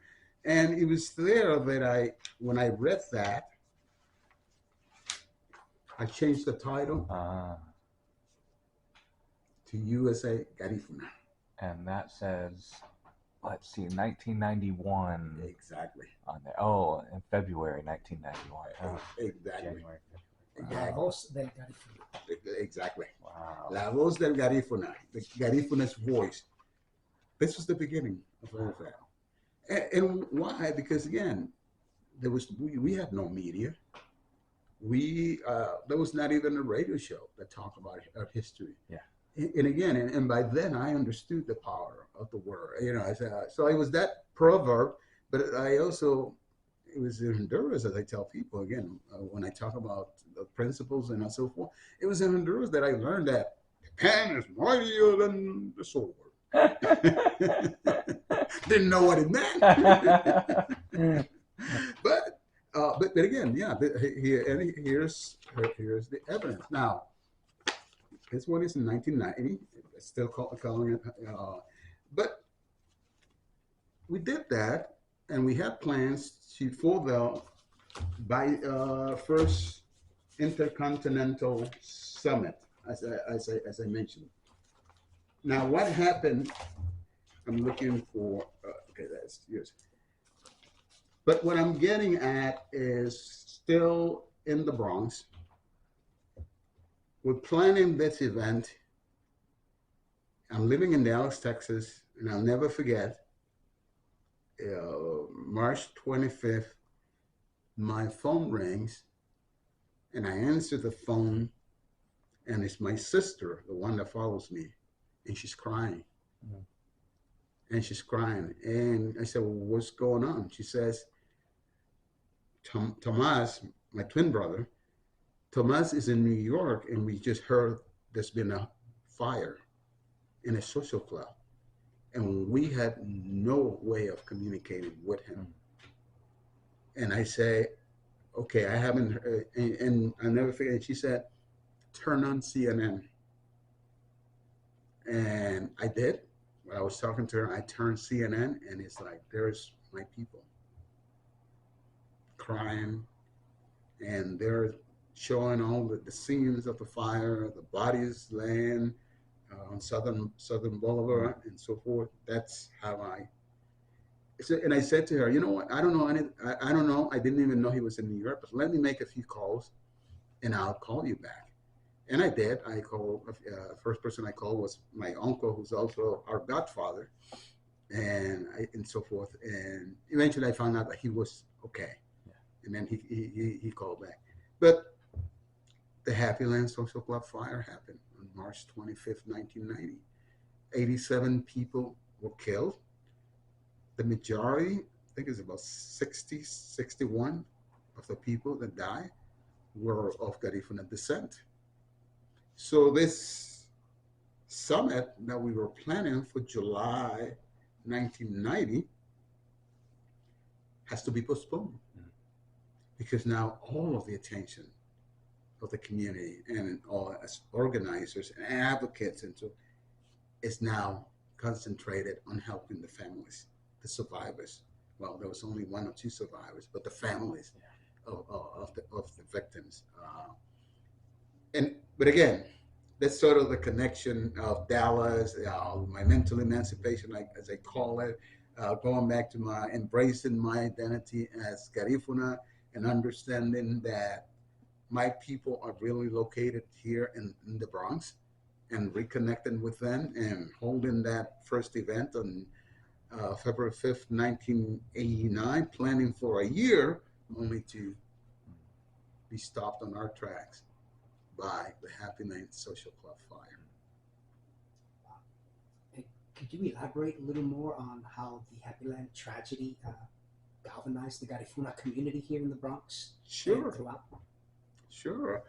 and it was there that when I read that, I changed the title to USA Garifuna. And that says, let's see, 1991. Exactly. On there. Oh, in February 1991. Oh, exactly. January. La voz del Garifuna. Exactly. Wow. La voz del Garifuna, the Garifuna's voice. This was the beginning of all that. And why? Because again, we had no media. There was not even a radio show that talked about our history. Yeah. And again, and by then I understood the power of the word. So it was that proverb, but I also, it was in Honduras, as I tell people again, when I talk about the principles and so forth, it was in Honduras that I learned that the pen is mightier than the sword. Didn't know what it meant. But again, yeah, here's the evidence. Now, this one is in 1990. It's still calling it, but we did that, and we had plans for the first intercontinental summit, as I mentioned. Now, what happened? I'm looking for. Okay, that's yours. But what I'm getting at is still in the Bronx. We're planning this event. I'm living in Dallas, Texas, and I'll never forget. March 25th, my phone rings, and I answer the phone, and it's my sister, the one that follows me, and she's crying. Mm-hmm. And she's crying. And I said, well, what's going on? She says, Tomas, my twin brother, Tomas is in New York, and we just heard there's been a fire in a social club. and we had no way of communicating with him. And I say, okay, I haven't heard, and I never forget. She said, turn on CNN, and I did. When I was talking to her, I turned CNN, and it's like, there's my people crying, and they're showing all the scenes of the fire, the bodies laying on Southern Boulevard, and so forth. That's how and I said to her, you know what? I don't know I don't know. I didn't even know he was in New York, but let me make a few calls, and I'll call you back. And I did. I called. First person I called was my uncle, who's also our godfather, and so forth. And eventually, I found out that he was okay. Yeah. And then he called back. But the Happy Land Social Club fire happened on March 25th, 1990. 87 people were killed. The majority, I think it's about 60, 61 of the people that died were of Garifuna descent. So this summit that we were planning for July 1990 has to be postponed because now all of the attention of the community and all as organizers and advocates and so is now concentrated on helping the families, the survivors. Well, there was only one or two survivors, but the families of the victims. But again, that's sort of the connection of Dallas, my mental emancipation, as I call it, going back to my embracing my identity as Garifuna and understanding that my people are really located here in the Bronx, and reconnecting with them and holding that first event on February 5th, 1989, planning for a year, only to be stopped on our tracks by the Happy Land Social Club fire. Could you elaborate a little more on how the Happy Land tragedy galvanized the Garifuna community here in the Bronx? Sure. Sure.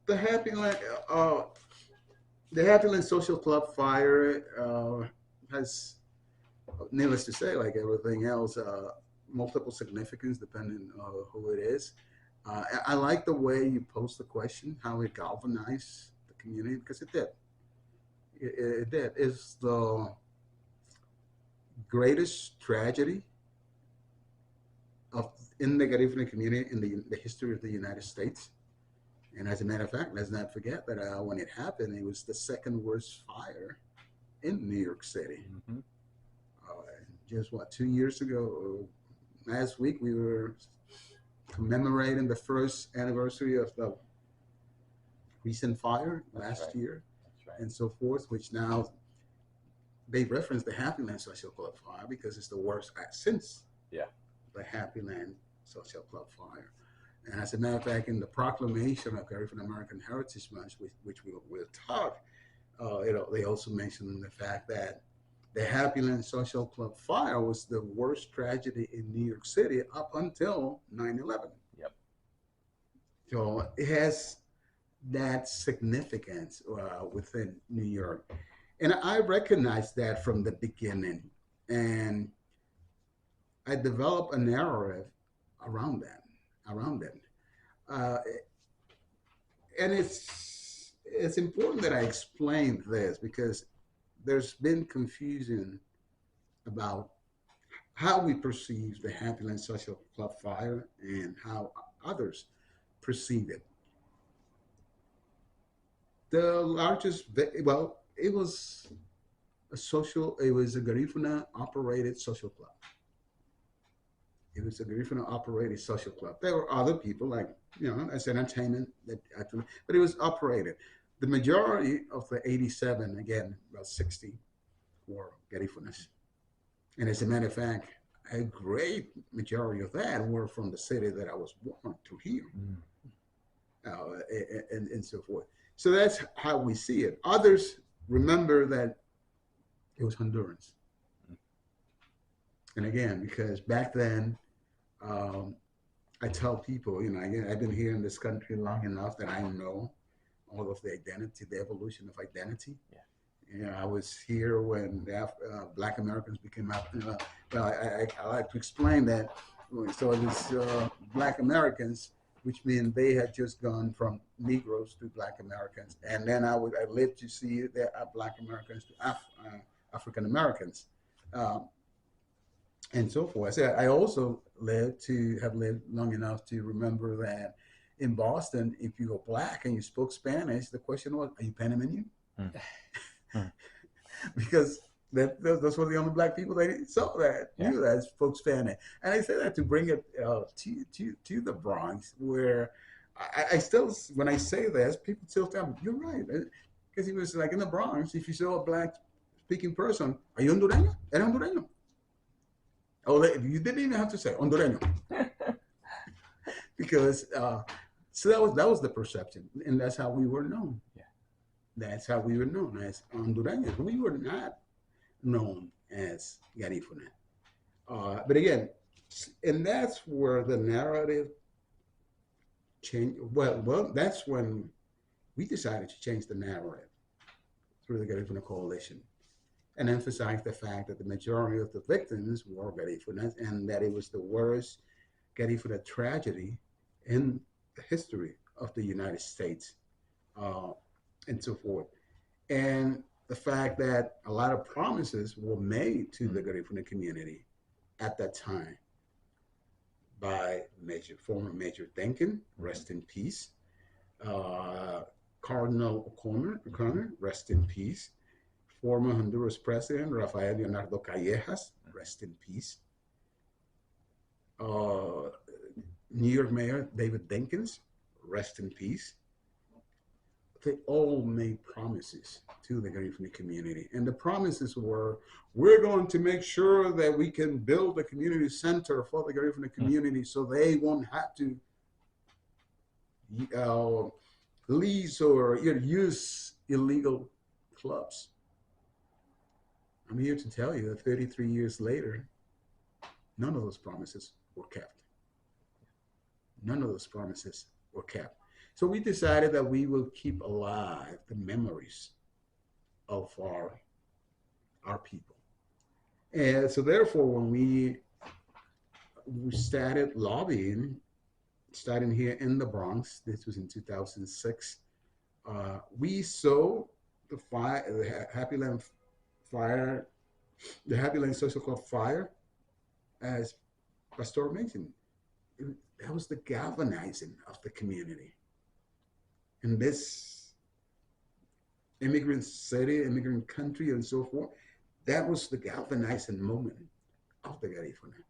The Happy Land Social Club fire has, needless to say, like everything else, multiple significance depending on who it is. I like the way you posed the question, how it galvanized the community, because it did. It did. It's the greatest tragedy in the Garifuna community in the history of the United States. And as a matter of fact, let's not forget that when it happened, it was the second worst fire in New York City. Mm-hmm. Just 2 years ago, last week, we were commemorating the first anniversary of the recent fire last year. That's right. And so forth, which now they reference the Happy Land Social Club fire because it's the worst since the Happy Land Social Club fire. And as a matter of fact, in the proclamation of Garifuna American Heritage Month, which we'll talk, they also mentioned the fact that the Happy Land Social Club fire was the worst tragedy in New York City up until 9/11. Yep. So it has that significance within New York. And I recognized that from the beginning. And I developed a narrative around that. And it's important that I explain this because there's been confusion about how we perceive the Happy Land Social Club fire and how others perceive it. The largest, well, it was a Garifuna operated social club. It was a Garifuna operated social club. There were other people like, as entertainment, but it was operated. The majority of the 87, again, about 60, were Garifunas. And as a matter of fact, a great majority of that were from the city that I was born, Trujillo, and so forth. So that's how we see it. Others remember that it was Hondurans. And again, because back then, I tell people, I've been here in this country long enough that I know all of the identity, the evolution of identity. Yeah. You know, I was here when the Black Americans became well, I like to explain that. So it was Black Americans, which means they had just gone from Negroes to Black Americans, and then I lived to see the Black Americans to African Americans, and so forth. So I also have lived long enough to remember that in Boston, if you were Black and you spoke Spanish, the question was, "Are you Panamanian?" Because those were the only Black people that saw that, knew that spoke Spanish. And I say that to bring it to the Bronx, where I still, when I say this, people still tell me, "You're right." Because he was like in the Bronx, if you saw a Black speaking person, "Are you Hondureño?" Era Hondureño. Oh, you didn't even have to say Hondureño. Because so that was the perception, and that's how we were known. That's how we were known, as Hondureños. We were not known as Garifuna. But again, and that's where the narrative changed. Well, that's when we decided to change the narrative through the Garifuna Coalition and emphasize the fact that the majority of the victims were Garifunas and that it was the worst Garifuna tragedy in the history of the United States. And so forth. And the fact that a lot of promises were made to the Garifuna community at that time by former Major Denkin, rest in peace, Cardinal O'Connor, rest in peace, former Honduras President Rafael Leonardo Callejas, rest in peace, New York Mayor David Dinkins, rest in peace. They all made promises to the Garifuna community. And the promises were, we're going to make sure that we can build a community center for the Garifuna community so they won't have to lease or use illegal clubs. I'm here to tell you that 33 years later, none of those promises were kept. None of those promises were kept. So we decided that we will keep alive the memories of our people. And so therefore, when we started lobbying, starting here in the Bronx, this was in 2006, we saw the Happy Land fire, the Happy Land Social Club fire, as Pastor mentioned. That was the galvanizing of the community. In this immigrant city, immigrant country, and so forth, that was the galvanizing moment of the Garifuna.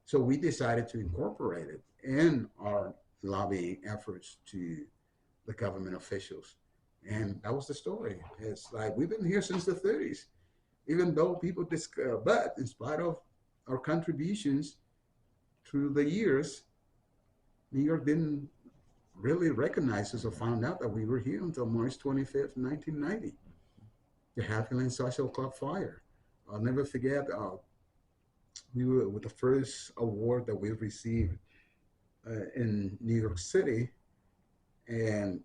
So we decided to incorporate it in our lobbying efforts to the government officials. And that was the story. It's like, we've been here since the 30s, even though people but in spite of our contributions through the years, New York didn't really recognize us or found out that we were here until March 25th, 1990. The Happy Land Social Club fire. I'll never forget, we were with the first award that we received in New York City. And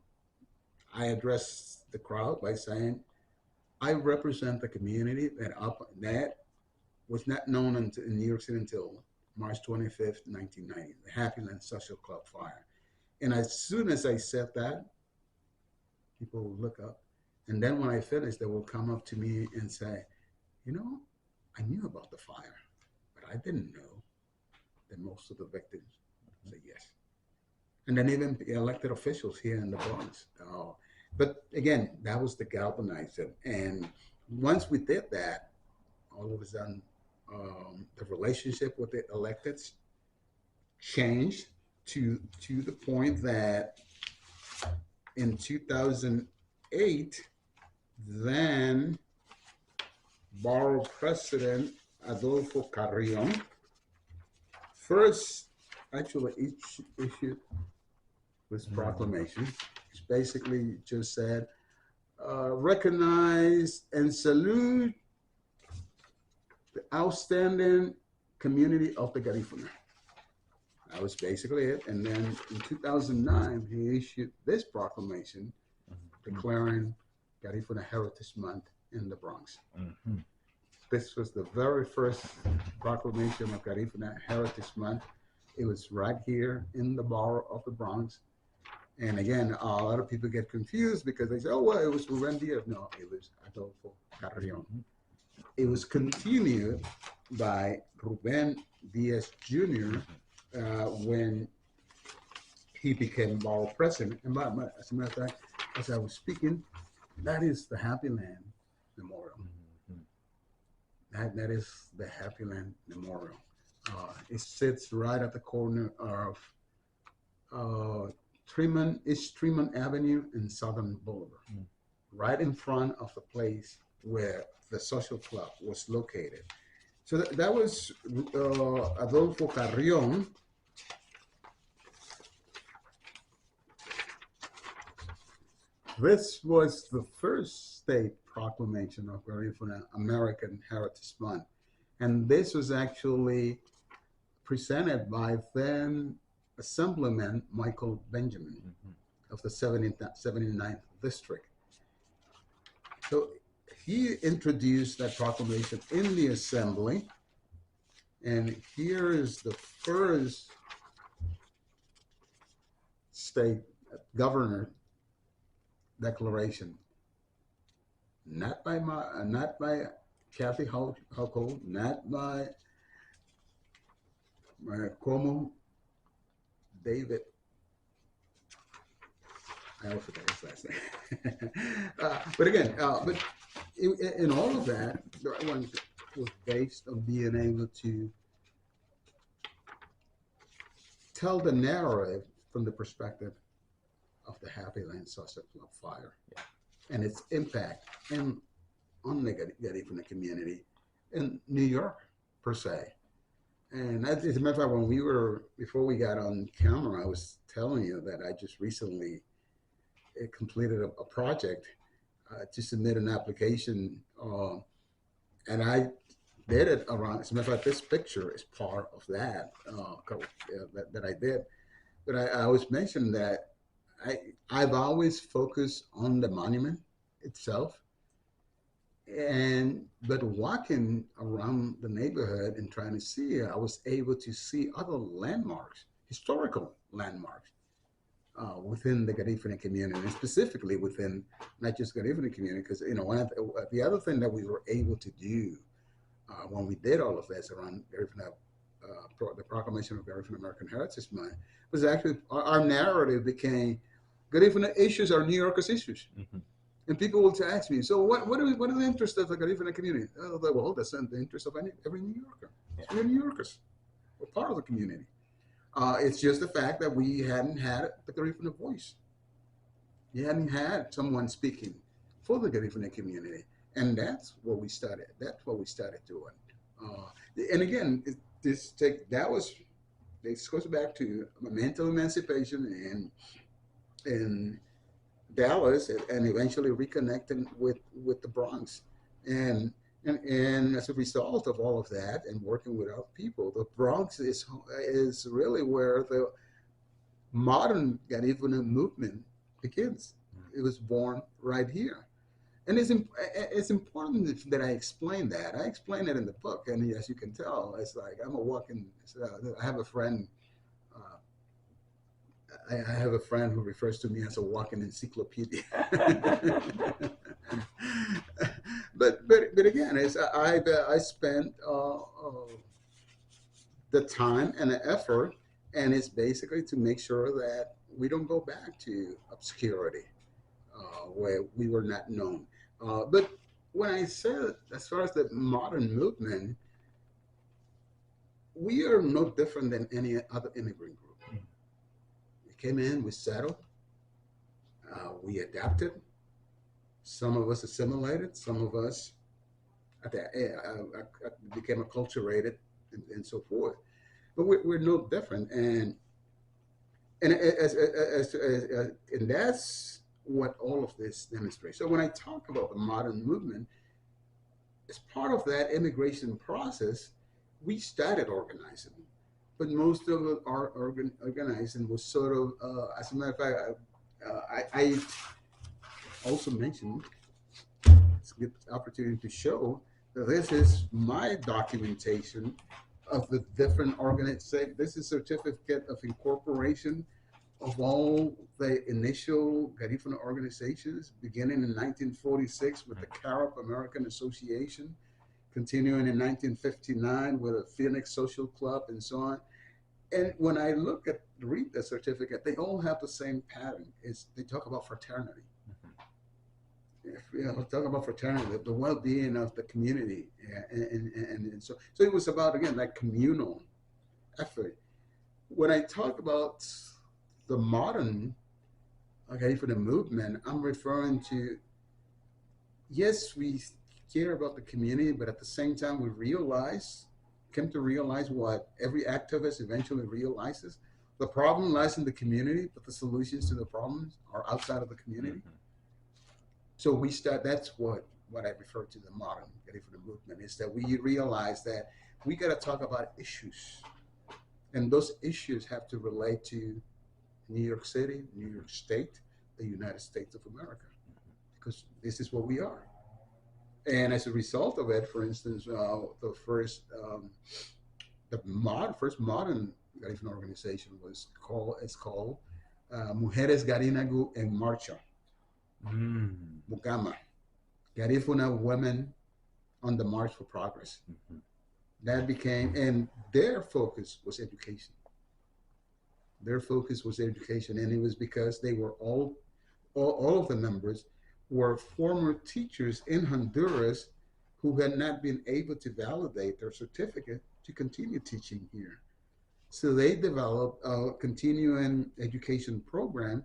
I addressed the crowd by saying, I represent the community that was not known in New York City until March 25th, 1990, the Happy Land Social Club fire. And as soon as I said that, people would look up. And then when I finished, they will come up to me and say, I knew about the fire, but I didn't know that most of the victims said yes. And then even elected officials here in the Bronx. But again, that was the galvanizer. And once we did that, all of a sudden, the relationship with the electeds changed to the point that in 2008, then Borough President Adolfo Carrion first actually issued this proclamation, which basically just said, recognize and salute the outstanding community of the Garifuna. That was basically it. And then in 2009, he issued this proclamation declaring Garifuna Heritage Month in the Bronx. Mm-hmm. This was the very first proclamation of Garifuna Heritage Month. It was right here in the borough of the Bronx. And again, a lot of people get confused because they say, oh, well, it was Ruben Diaz. No, it was Adolfo Carrion. It was continued by Ruben Diaz Jr. When he became borough president. And as a matter of fact, as I was speaking, that is the Happy Land Memorial. That is the Happy Land Memorial. It sits right at the corner of East Tremont Avenue and Southern Boulevard, right in front of the place where the social club was located. So that was Adolfo Carrion. This was the first state proclamation of Garifuna American Heritage Month. And this was actually presented by then Assemblyman Michael Benjamin of the 79th District. So he introduced that proclamation in the Assembly. And here is the first state governor declaration, not by Kathy Hochul, not by Cuomo, David. I also forgot his last name. But again, in all of that, one was based on being able to tell the narrative from the perspective of the Happy Land Social Club fire and its impact on the Garifuna community in New York per se. And as a matter of fact, before we got on camera, I was telling you that I just recently completed a project to submit an application, and I did it around. As a matter of fact, this picture is part of that that I did. But I always mentioned that I've always focused on the monument itself, but walking around the neighborhood and trying to see it, I was able to see other landmarks, historical landmarks, within the Garifuna community, and specifically within not just Garifuna community, because the other thing that we were able to do when we did all of this around Garifuna, the proclamation of Garifuna American Heritage Month, was actually our narrative became Garifuna issues are New Yorkers' issues. And people will ask me, so what are the interests of the Garifuna community? Well, that's the interest of every New Yorker. We're New Yorkers. We're part of the community. It's just the fact that we hadn't had the Garifuna voice. You hadn't had someone speaking for the Garifuna community. And that's what we started. That's what we started doing. And again, this goes back to mental emancipation in Dallas, and eventually reconnecting with the Bronx. And as a result of all of that and working with our people, the Bronx is really where the modern Garifuna movement begins. It was born right here. And it's important that I explain that. I explain it in the book, and as you can tell, it's like I'm a walking. I have a friend. I have a friend who refers to me as a walking encyclopedia. but again, I spent the time and the effort, and it's basically to make sure that we don't go back to obscurity where we were not known. But when I said, as far as the modern movement, we are no different than any other immigrant group. We came in, we settled, we adapted. Some of us assimilated, some of us became acculturated, and so forth. But we're no different, and that's what all of this demonstrates. So when I talk about the modern movement, as part of that immigration process, we started organizing, but most of our organizing was sort of, as a matter of fact, I also mentioned it's a good opportunity to show that this is my documentation of the different organizations. This is certificate of incorporation of all the initial Garifuna organizations, beginning in 1946 with the Carib American Association, continuing in 1959 with the Phoenix Social Club, and so on. And when I read the certificate, they all have the same pattern. They talk about fraternity. Talk about fraternity, the well-being of the community, and so it was about, again, that communal effort. When I talk about the modern for the movement, I'm referring to, yes, we care about the community, but at the same time we came to realize what every activist eventually realizes: the problem lies in the community, but the solutions to the problems are outside of the community. So that's what I refer to the modern Garifuna movement, is that we realize that we got to talk about issues, and those issues have to relate to New York City, New York State, the United States of America, because this is what we are. And as a result of it, for instance, the first modern Garifuna organization was called Mujeres Garinagu en Marcha. Mugama, Garifuna Women on the March for Progress. That became, and their focus was education. Their focus was education, and it was because they were all of the members were former teachers in Honduras who had not been able to validate their certificate to continue teaching here. So they developed a continuing education program.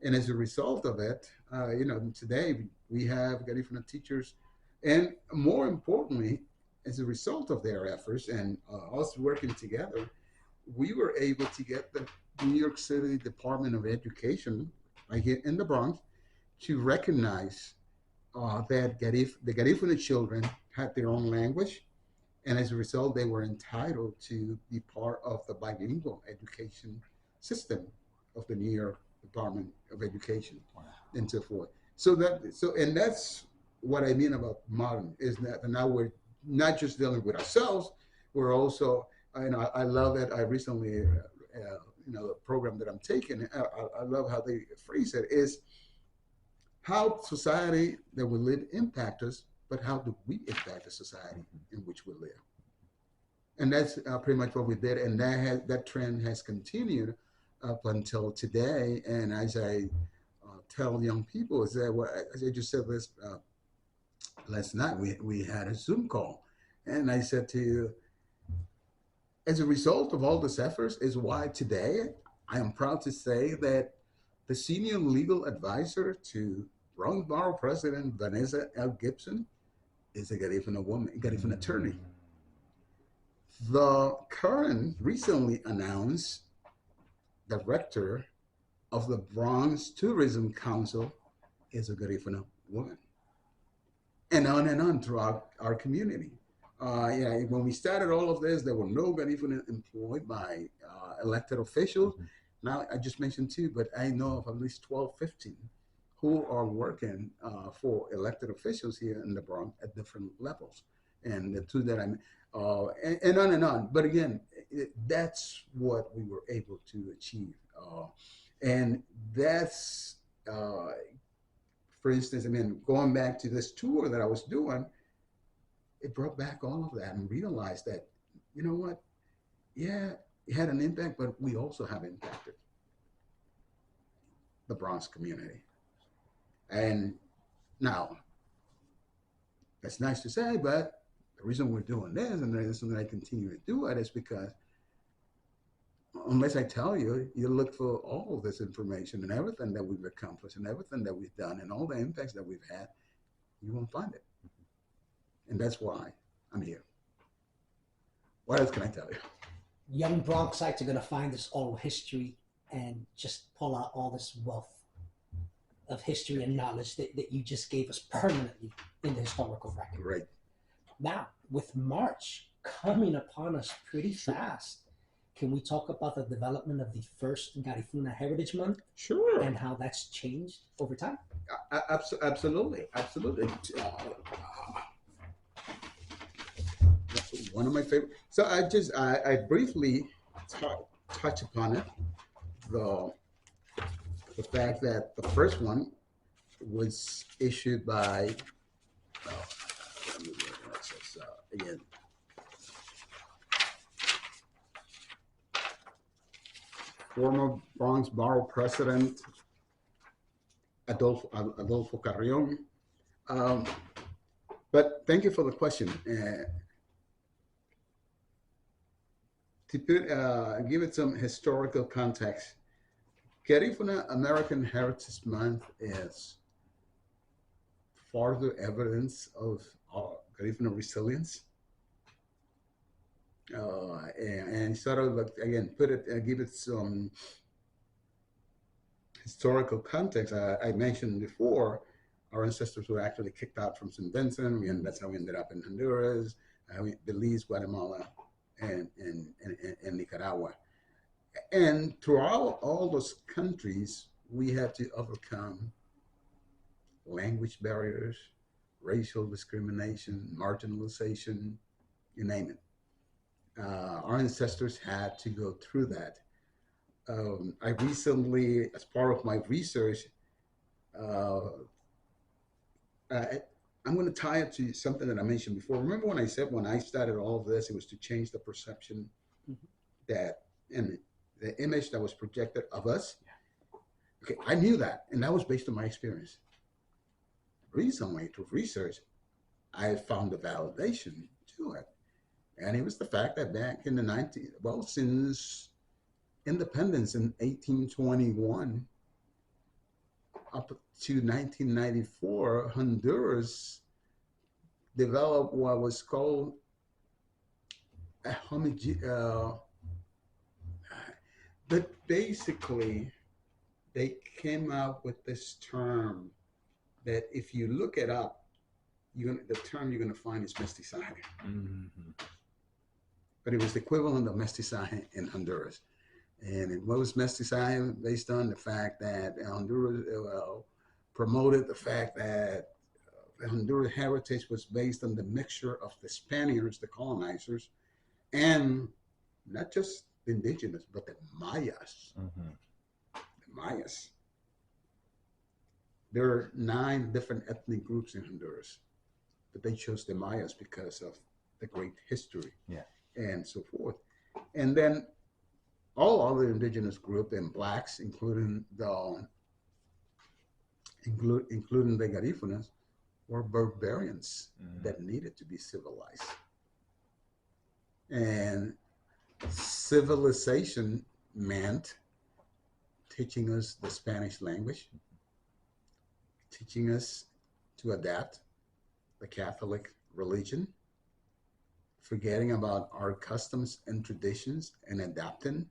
And as a result of it, today we have Garifuna teachers, and more importantly, as a result of their efforts and us working together, we were able to get the New York City Department of Education, right here in the Bronx, to recognize that the Garifuna children had their own language, and as a result, they were entitled to be part of the bilingual education system of the New York Department of Education, and so forth. And that's what I mean about modern, is that now we're not just dealing with ourselves, we're also, I love it. I recently, the program that I'm taking, I love how they phrase it, is how society that we live impact us, but how do we impact the society in which we live? And that's pretty much what we did, and that trend has continued up until today. And as I tell young people, is that, well, as I just said this last night, we had a Zoom call, and I said to you, as a result of all these efforts is why today I am proud to say that the senior legal advisor to Bronx Borough President Vanessa L. Gibson is a Garifuna woman, Garifuna attorney. The current recently announced director of the Bronx Tourism Council is a Garifuna woman. And on throughout our community. When we started all of this, there were no Garifuna employed by elected officials. Now, I just mentioned two, but I know of at least 12, 15 who are working for elected officials here in the Bronx at different levels. And the two that and on and on. But again, that's what we were able to achieve. And that's, for instance, going back to this tour that I was doing, it brought back all of that and realized that, you know what? Yeah, it had an impact, but we also have impacted the Bronx community. And now, that's nice to say, but the reason we're doing this and the reason that I continue to do it is because unless I tell you, you look for all of this information and everything that we've accomplished and everything that we've done and all the impacts that we've had, you won't find it. And that's why I'm here. What else can I tell you? Young Bronxites are going to find this oral history and just pull out all this wealth of history and knowledge that you just gave us permanently in the historical record. Right. Now, with March coming upon us pretty fast, can we talk about the development of the first Garifuna Heritage Month Sure. and how that's changed over time? Absolutely. One of my favorite. So I briefly touch upon it. The fact that the first one was issued by let me look at this, again, former Bronx Borough President Adolfo Carrion. But thank you for the question. To give it some historical context, Garifuna American Heritage Month is further evidence of Garifuna resilience. And sort of like, again, give it some historical context. I mentioned before, our ancestors were actually kicked out from St. Vincent, and that's how we ended up in Honduras, Belize, Guatemala, and Nicaragua. And throughout all those countries, we had to overcome language barriers, racial discrimination, marginalization, you name it. Our ancestors had to go through that. I recently, as part of my research, I'm going to tie it to something that I mentioned before. Remember when I said when I started all of this, it was to change the perception that and the image that was projected of us? Okay, I knew that, and that was based on my experience. Recently, through research, I found the validation to it. And it was the fact that back in the 90s, well, since independence in 1821 up to 1994, Honduras developed what was called a but basically they came out with this term that if you look it up, the term you're going to find is mestizaje. Mm-hmm. But it was the equivalent of mestizaje in Honduras. And what was mestizaje? Based on the fact that Honduras promoted the fact that the Honduran heritage was based on the mixture of the Spaniards, the colonizers, and not just the indigenous, but the Mayas. Mm-hmm. The Mayas. There are 9 different ethnic groups in Honduras, but they chose the Mayas because of the great history, and so forth. And then all other indigenous groups and blacks, including the Garifunas, were barbarians that needed to be civilized. And civilization meant teaching us the Spanish language, teaching us to adapt the Catholic religion, forgetting about our customs and traditions and adapting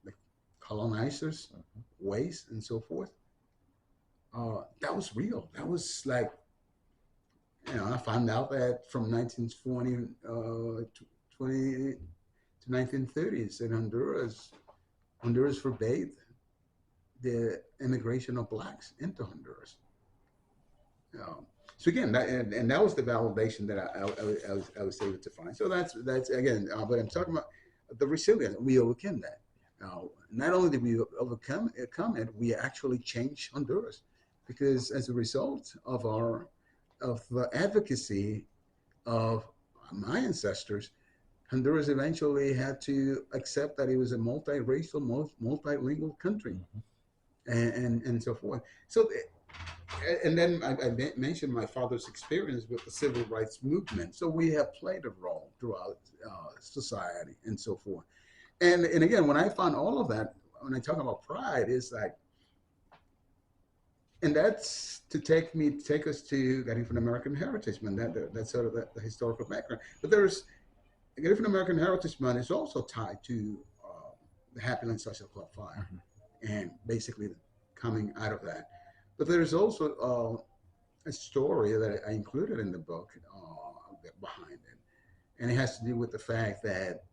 the colonizers' ways and so forth. That was real. That was like, I found out that from 1920 to 1930s in Honduras forbade the immigration of blacks into Honduras. So again, that was the validation that I was able to find. So that's again, but I'm talking about the resilience. We overcame that. Not only did we overcome it, we actually changed Honduras, because as a result of the advocacy of my ancestors, Honduras eventually had to accept that it was a multiracial, multilingual country, and so forth. So, and then I mentioned my father's experience with the civil rights movement. So we have played a role throughout society and so forth. And again, when I found all of that, when I talk about pride, it's like, and that's to take us to Garifuna American Heritage Month. That's sort of the historical background. But there's Garifuna American Heritage Month is also tied to the Happy Land Social Club fire, and basically coming out of that. But there's also a story that I included in the book behind it, and it has to do with the fact that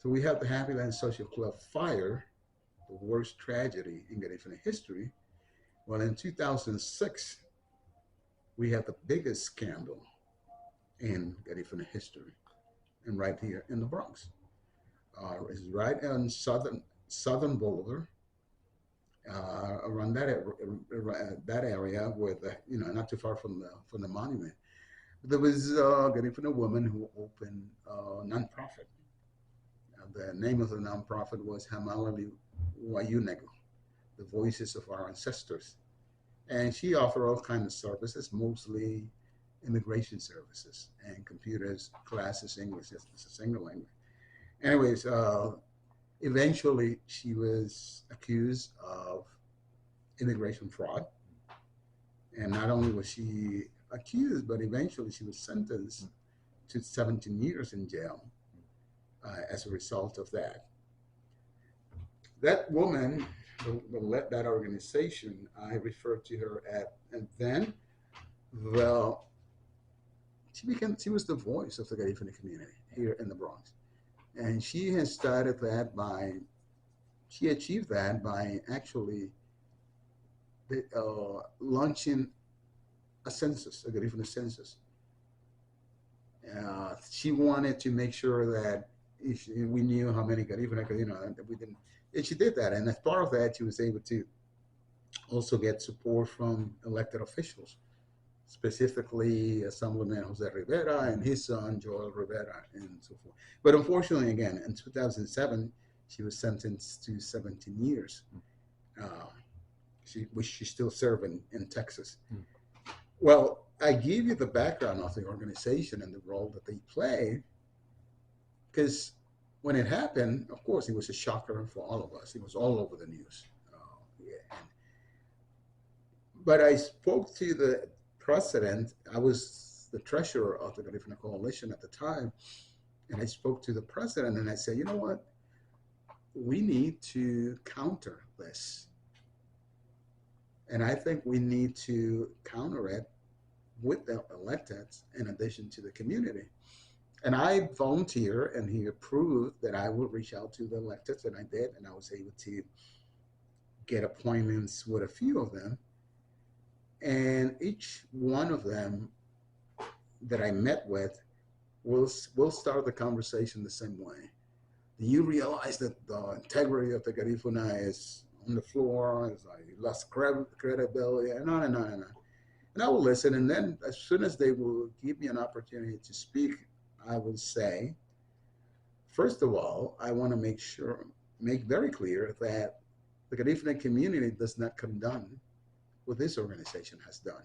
So we have the Happy Land Social Club fire, the worst tragedy in Garifuna history. Well, in 2006, we had the biggest scandal in Garifuna history, and right here in the Bronx. It's right on Southern Boulevard, around that area, with not too far from the monument. There was Garifuna woman who opened a nonprofit. The name of the nonprofit was Hamalali Wayunego, the Voices of Our Ancestors. And she offered all kinds of services, mostly immigration services and computers, classes, English as a single language. Anyways, eventually she was accused of immigration fraud. And not only was she accused, but eventually she was sentenced to 17 years in jail as a result of that. That woman who led that organization, I referred to her and then, well, she was the voice of the Garifuna community here in the Bronx. And she has she achieved that by actually launching a census, a Garifuna census. She wanted to make sure that we knew how many Garifuna, that we didn't. And she did that, and as part of that, she was able to also get support from elected officials, specifically Assemblyman Jose Rivera and his son Joel Rivera, and so forth. But unfortunately, again, in 2007, she was sentenced to 17 years. She's still serving in Texas. Well, I give you the background of the organization and the role that they play, because when it happened, of course, it was a shocker for all of us. It was all over the news. But I spoke to the president. I was the treasurer of the Garifuna Coalition at the time, and I spoke to the president, and I said, you know what? We need to counter this. And I think we need to counter it with the electeds in addition to the community. And I volunteered, and he approved that I would reach out to the electeds, and I did, and I was able to get appointments with a few of them. And each one of them that I met with will start the conversation the same way. Do you realize that the integrity of the Garifuna is on the floor? It's like you lost credibility, and on and on and on. And I will listen, and then as soon as they will give me an opportunity to speak, I will say, first of all, I want to make very clear that the Garifuna community does not condone what this organization has done.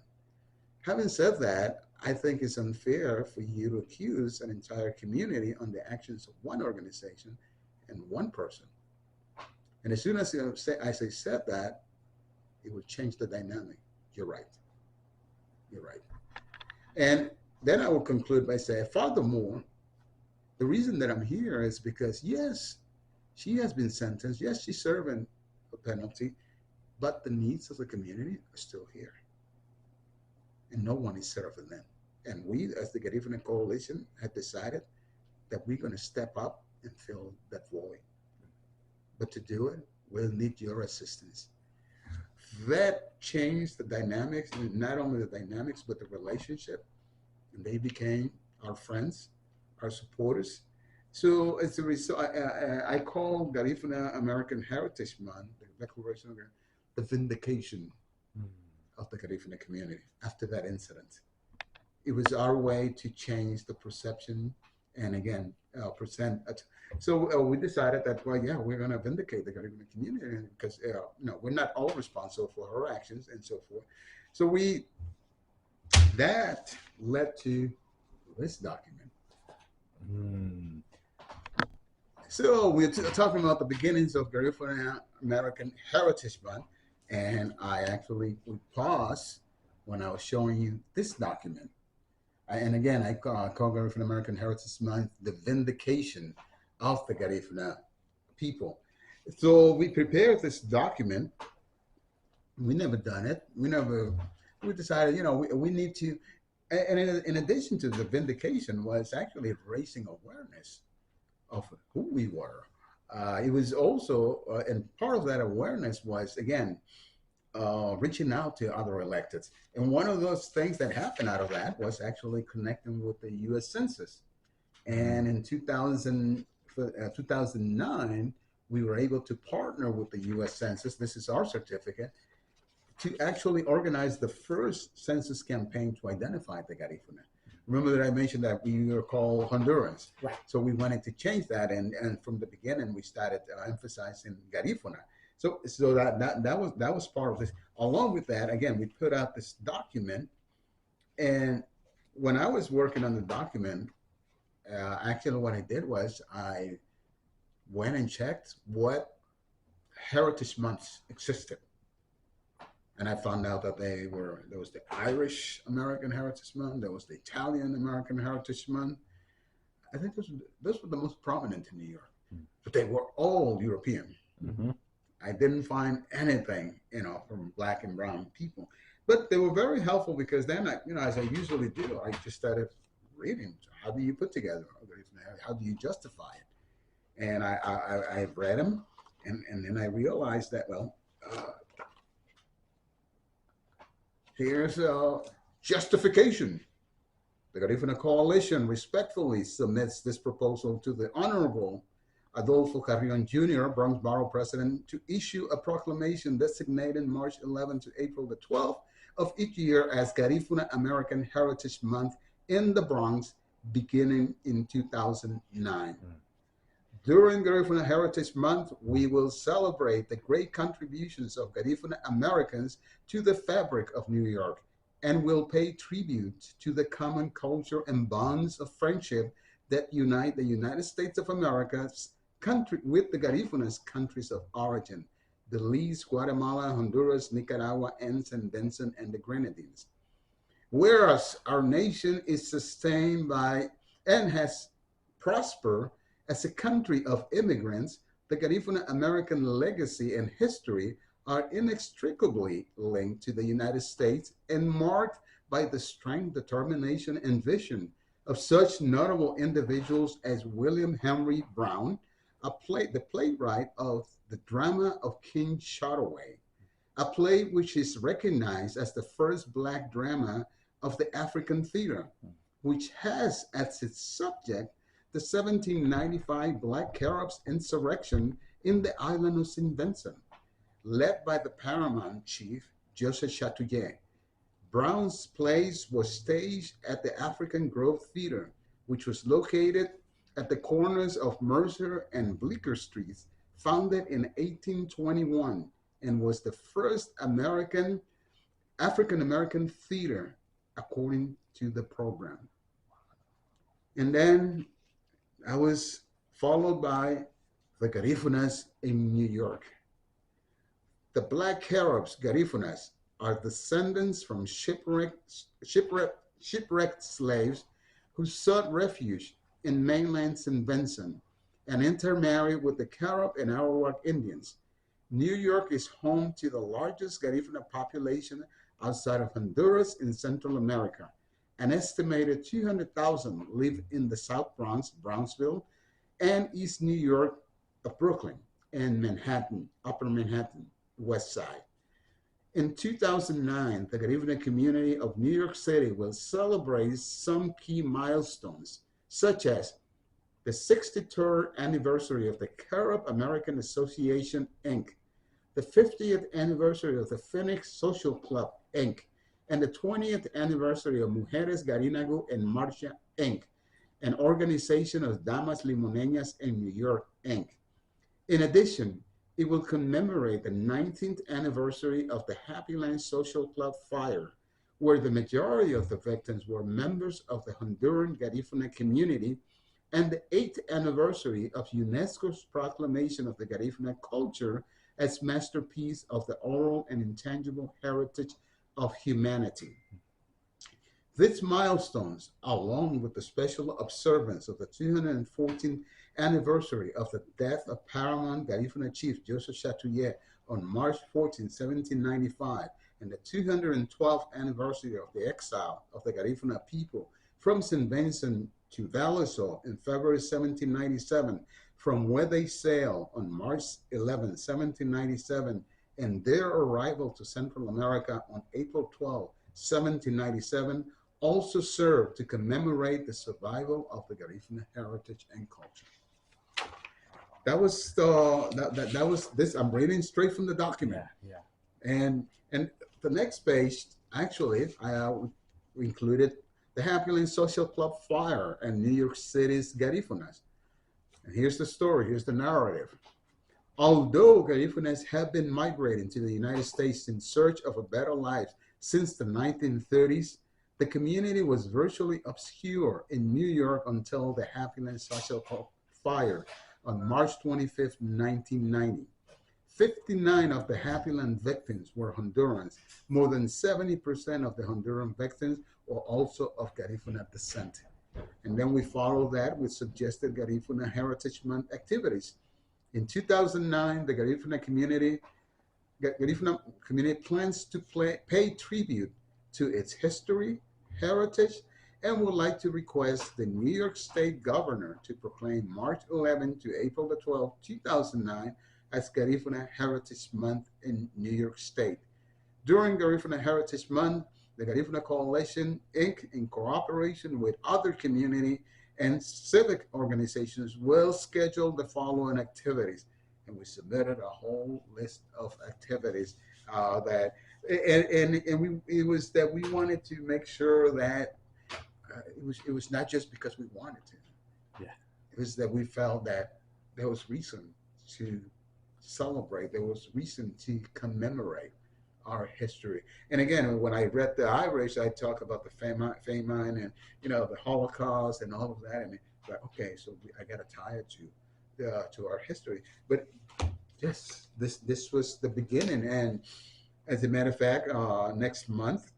Having said that, I think it's unfair for you to accuse an entire community on the actions of one organization and one person. And as soon as I said that, it will change the dynamic. You're right. You're right. And then I will conclude by saying, furthermore, the reason that I'm here is because, yes, she has been sentenced. Yes, she's serving a penalty, but the needs of the community are still here. And no one is serving them. And we, as the Garifuna Coalition, have decided that we're going to step up and fill that void. But to do it, we'll need your assistance. That changed the dynamics, not only the dynamics, but the relationship. And they became our friends, our supporters. So as a result, I call Garifuna American Heritage Month, the Declaration of the vindication of the Garifuna community after that incident. It was our way to change the perception and again, present. So we decided that, well, yeah, we're going to vindicate the Garifuna community because we're not all responsible for her actions and so forth. So that led to this document. So we're talking about the beginnings of Garifuna American Heritage Month, and I actually would pause when I was showing you this document. And again, I call Garifuna American Heritage Month the vindication of the Garifuna people. So we prepared this document. We never done it. We decided, we need to, and in addition to the vindication was actually raising awareness of who we were. It was also, and part of that awareness was, again, reaching out to other electeds. And one of those things that happened out of that was actually connecting with the U.S. Census. And in 2009, we were able to partner with the U.S. Census. This is our certificate to actually organize the first census campaign to identify the Garifuna. Remember that I mentioned that we were called Hondurans. Right. So we wanted to change that. And from the beginning, we started emphasizing Garifuna. So that was part of this. Along with that, again, we put out this document. And when I was working on the document, actually what I did was I went and checked what heritage months existed. And I found out that there was the Irish American Heritage Month, there was the Italian American Heritage Month. I think those were the most prominent in New York, but they were all European. Mm-hmm. I didn't find anything, from Black and brown people, but they were very helpful because then, as I usually do, I just started reading. How do you put together? How do you justify it? And I read them, and then I realized that, here's a justification. The Garifuna Coalition respectfully submits this proposal to the Honorable Adolfo Carrion Jr., Bronx Borough President, to issue a proclamation designating March 11 to April the 12th of each year as Garifuna American Heritage Month in the Bronx, beginning in 2009. During Garifuna Heritage Month, we will celebrate the great contributions of Garifuna Americans to the fabric of New York and will pay tribute to the common culture and bonds of friendship that unite the United States of America's country with the Garifuna's countries of origin, Belize, Guatemala, Honduras, Nicaragua, and St. Vincent and the Grenadines. Whereas our nation is sustained by and has prospered as a country of immigrants, the Garifuna American legacy and history are inextricably linked to the United States and marked by the strength, determination, and vision of such notable individuals as William Henry Brown, the playwright of the drama of King Shotaway, a play which is recognized as the first Black drama of the African theater, which has as its subject the 1795 Black Caribs insurrection in the island of St. Vincent, led by the paramount chief, Joseph Chatouillet. Brown's plays was staged at the African Grove Theater, which was located at the corners of Mercer and Bleecker Streets, founded in 1821, and was the first African-American theater, according to the program. And then I was followed by the Garifunas in New York. The Black Caribs, Garifunas, are descendants from shipwrecked slaves who sought refuge in mainland St. Vincent and intermarried with the Carib and Arawak Indians. New York is home to the largest Garifuna population outside of Honduras in Central America. An estimated 200,000 live in the South Bronx, Brownsville, and East New York, Brooklyn, and Manhattan, Upper Manhattan, West Side. In 2009, the Garifuna community of New York City will celebrate some key milestones, such as the 63rd anniversary of the Carib American Association, Inc., the 50th anniversary of the Phoenix Social Club, Inc., and the 20th anniversary of Mujeres Garinagu en Marcha, Inc., an organization of Damas Limoneñas in New York, Inc. In addition, it will commemorate the 19th anniversary of the Happy Land Social Club fire, where the majority of the victims were members of the Honduran Garifuna community, and the 8th anniversary of UNESCO's proclamation of the Garifuna culture as masterpiece of the oral and intangible heritage of humanity. These milestones, along with the special observance of the 214th anniversary of the death of paramount Garifuna chief Joseph Chatouillet on March 14, 1795, and the 212th anniversary of the exile of the Garifuna people from St. Vincent to Valleso in February 1797, from where they sailed on March 11, 1797, and their arrival to Central America on April 12, 1797, also served to commemorate the survival of the Garifuna heritage and culture. That was that was this. I'm reading straight from the document. Yeah. And the next page, actually, we included the Happy Land Social Club fire and New York City's Garifunas. And here's the story. Here's the narrative. Although Garifunas have been migrating to the United States in search of a better life since the 1930s, the community was virtually obscure in New York until the Happy Land Social Club fire on March 25th, 1990. 59 of the Happy Land victims were Hondurans. More than 70% of the Honduran victims were also of Garifuna descent. And then we follow that with suggested Garifuna Heritage Month activities. In 2009, the Garifuna community plans to pay tribute to its history, heritage, and would like to request the New York State Governor to proclaim March 11 to April the 12th, 2009 as Garifuna Heritage Month in New York State. During Garifuna Heritage Month, the Garifuna Coalition, Inc., in cooperation with other community and civic organizations, will schedule the following activities. And we submitted a whole list of activities it was that we wanted to make sure that it was not just because we wanted to. Yeah. It was that we felt that there was reason to celebrate. There was reason to commemorate our history. And again, when I read the Irish, I talk about the famine and the Holocaust and all of that. And it's like, okay, so I got to tie it to our history. But yes, this was the beginning. And as a matter of fact, next month,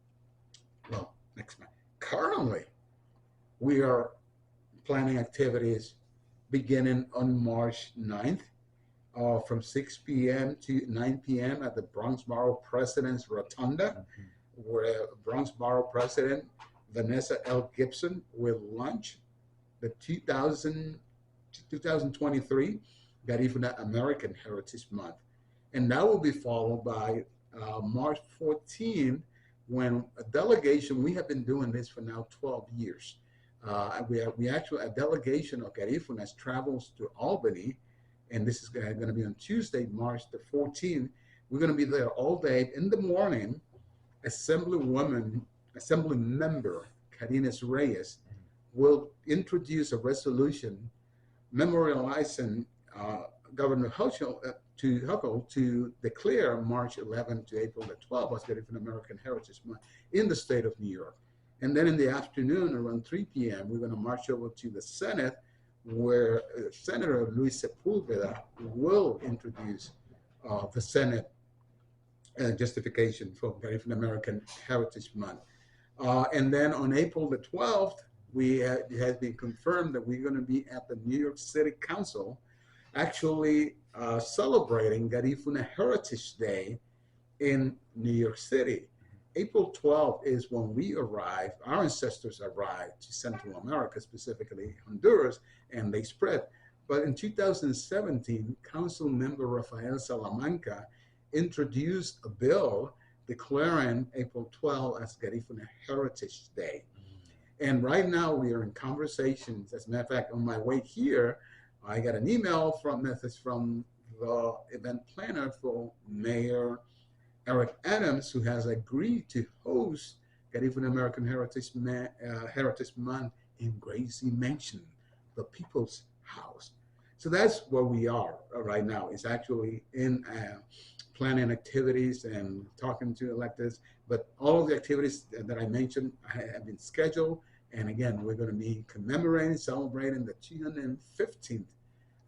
currently, we are planning activities beginning on March 9th from 6 p.m. to 9 p.m. at the Bronx Borough President's Rotunda, where Bronx Borough President Vanessa L. Gibson will launch the 2023 Garifuna American Heritage Month. And that will be followed by March 14th, when a delegation, we have been doing this for now 12 years. We actually, a delegation of Garifunas travels to Albany, and this is going to be on Tuesday, March the 14th. We're going to be there all day. In the morning, Assembly Member Carines Reyes will introduce a resolution memorializing Governor Huckle to declare March 11 to April the 12th as Garifuna American Heritage Month in the state of New York. And then in the afternoon, around 3 p.m., we're going to march over to the Senate, where Senator Luis Sepulveda will introduce the Senate justification for Garifuna American Heritage Month. And then on April the 12th, it has been confirmed that we're going to be at the New York City Council actually celebrating Garifuna Heritage Day in New York City. April 12th is when we arrived, our ancestors arrived to Central America, specifically Honduras, and they spread. But in 2017, Council Member Rafael Salamanca introduced a bill declaring April 12th as Garifuna Heritage Day. And right now we are in conversations. As a matter of fact, on my way here, I got an email message from the event planner for Mayor Eric Adams, who has agreed to host Garifuna American Heritage Month in Gracie Mansion, the People's House. So that's where we are right now. It's actually in planning activities and talking to electeds, but all of the activities that I mentioned have been scheduled. And again, we're going to be celebrating the 215th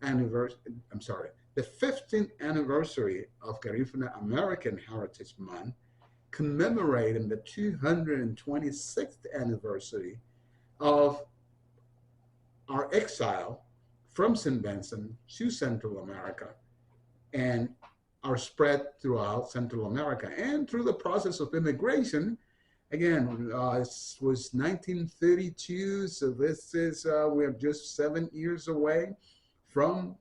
anniversary, the 15th anniversary of Garifuna American Heritage Month, commemorating the 226th anniversary of our exile from St. Vincent to Central America and our spread throughout Central America. And through the process of immigration, Again, it was 1932, so this is we're just 7 years away from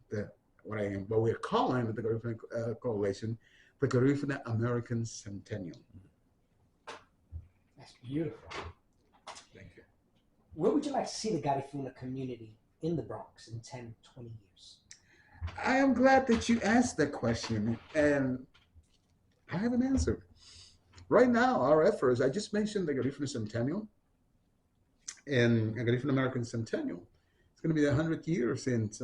the what we're calling the Garifuna Coalition, the Garifuna American Centennial. That's beautiful. Thank you. Where would you like to see the Garifuna community in the Bronx in 10, 20 years? I am glad that you asked that question, and I have an answer. Right now, our efforts, I just mentioned the Garifuna Centennial and the Garifuna American Centennial. It's going to be 100 years since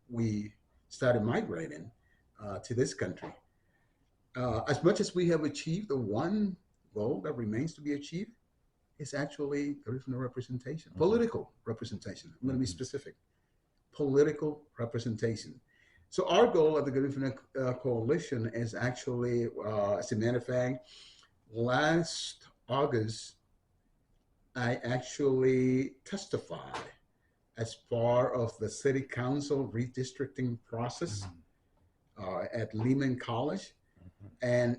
we started migrating to this country. As much as we have achieved, the one goal that remains to be achieved is actually Garifuna representation, political representation. I'm going to be specific. Political representation. So our goal at the Garifuna Coalition is actually, as a matter of fact, last August, I actually testified as part of the city council redistricting process at Lehman College. And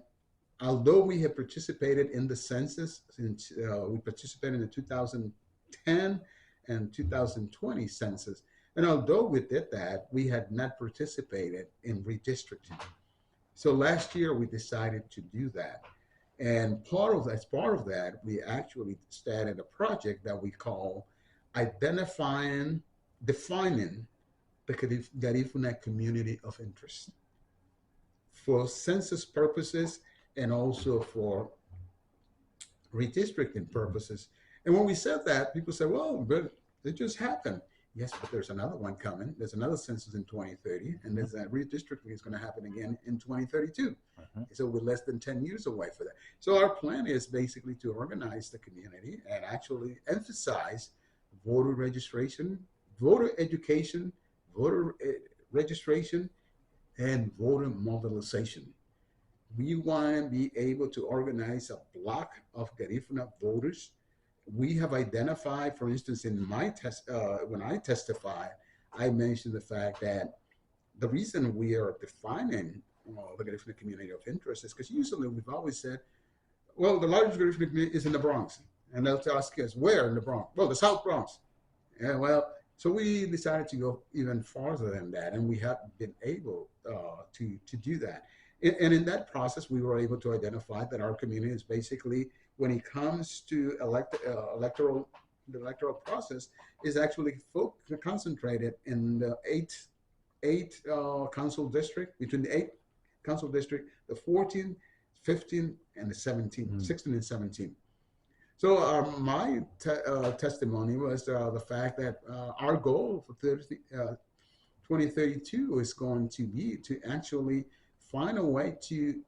although we have participated in the census, since we participated in the 2010 and 2020 census, and although we did that, we had not participated in redistricting. So last year we decided to do that. And as part of that, we actually started a project that we call defining the Garifuna community of interest for census purposes and also for redistricting purposes. And when we said that, people said, well, but it just happened. Yes, but there's another one coming. There's another census in 2030, and there's that redistricting is going to happen again in 2032. So we're less than 10 years away for that. So our plan is basically to organize the community and actually emphasize voter registration, voter education, voter registration, and voter mobilization. We want to be able to organize a block of Garifuna voters. We have identified, for instance, in my when I testify, I mentioned the fact that the reason we are defining the Garifuna community of interest is because usually we've always said, well, the largest Garifuna community is in the Bronx. And they'll ask us, where in the Bronx? Well, the South Bronx. Yeah, well, so we decided to go even farther than that, and we have been able to do that. And in that process, we were able to identify that our community is basically, when it comes to the electoral process, is actually concentrated in the eight council district, between the 8 council district, the 14, 15, and the 17, 16 and 17. So my testimony was the fact that our goal for 2032 is going to be to actually find a way to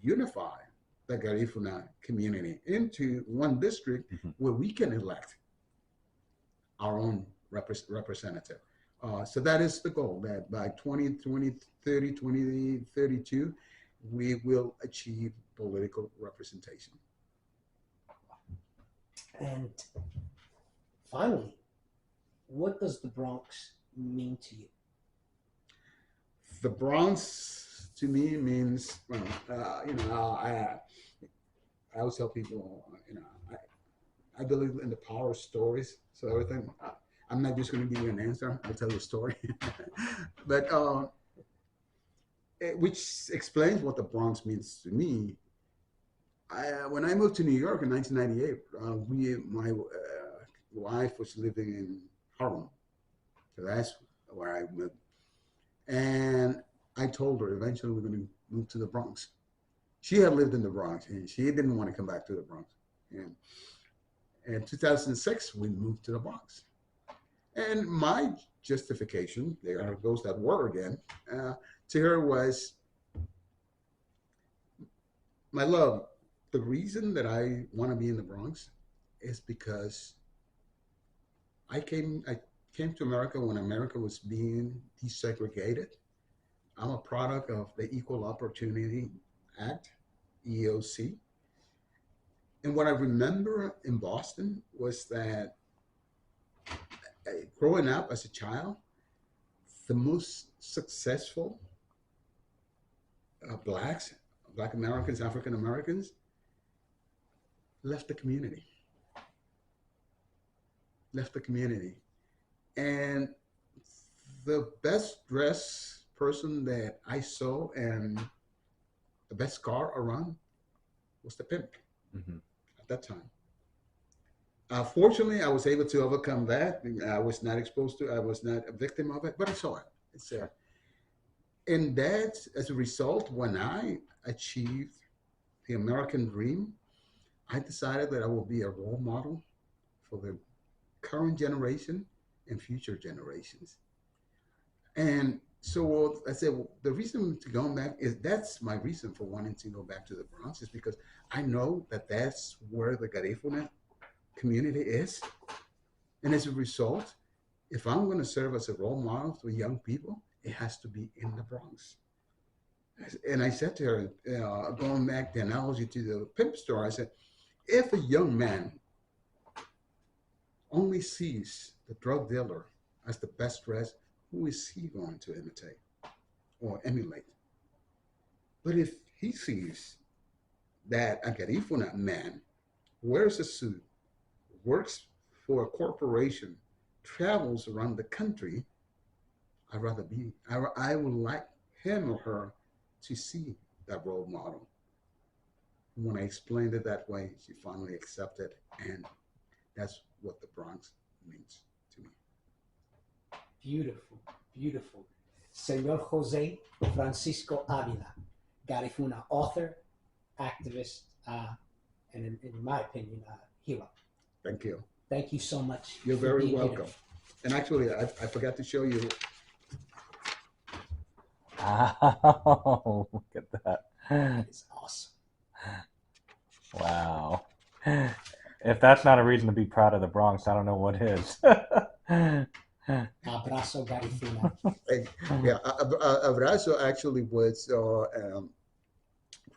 unify the Garifuna community into one district where we can elect our own representative. So that is the goal, that by 2032, we will achieve political representation. And finally, what does the Bronx mean to you? The Bronx to me means, I always tell people, I believe in the power of stories. So everything, I'm not just going to give you an answer. I'll tell you a story. But which explains what the Bronx means to me. When I moved to New York in 1998, my wife was living in Harlem. So that's where I moved. And I told her eventually we're going to move to the Bronx. She had lived in the Bronx and she didn't want to come back to the Bronx. And in 2006, we moved to the Bronx. And my justification, there goes that word again, to her was, my love, the reason that I want to be in the Bronx is because I came to America when America was being desegregated. I'm a product of the Equal Opportunity Act, EOC. And what I remember in Boston was that growing up as a child, the most successful Black Americans, African Americans, left the community. Left the community. And the best dressed person that I saw and the best car around was the pimp at that time. Fortunately, I was able to overcome that. I was not exposed to, I was not a victim of it, but I saw it. It's and that, as a result, when I achieved the American dream, I decided that I will be a role model for the current generation and future generations. And so I said, well, the reason to go back is that's my reason for wanting to go back to the Bronx is because I know that that's where the Garifuna community is. And as a result, if I'm going to serve as a role model for young people, it has to be in the Bronx. And I said to her, going back the analogy to the pimp store, I said, if a young man only sees the drug dealer as the best dressed, who is he going to imitate or emulate? But if he sees that a Garifuna man wears a suit, works for a corporation, travels around the country, I would like him or her to see that role model. When I explained it that way, she finally accepted, and that's what the Bronx means to me. Beautiful, beautiful. Señor Jose Francisco Avila, Garifuna author, activist, and in my opinion, hero. Thank you. Thank you so much. You're very welcome. And actually, I forgot to show you. Oh, look at that. It's awesome. Wow. If that's not a reason to be proud of the Bronx, I don't know what is. Abrazo Garifuna. Yeah, Abrazo actually was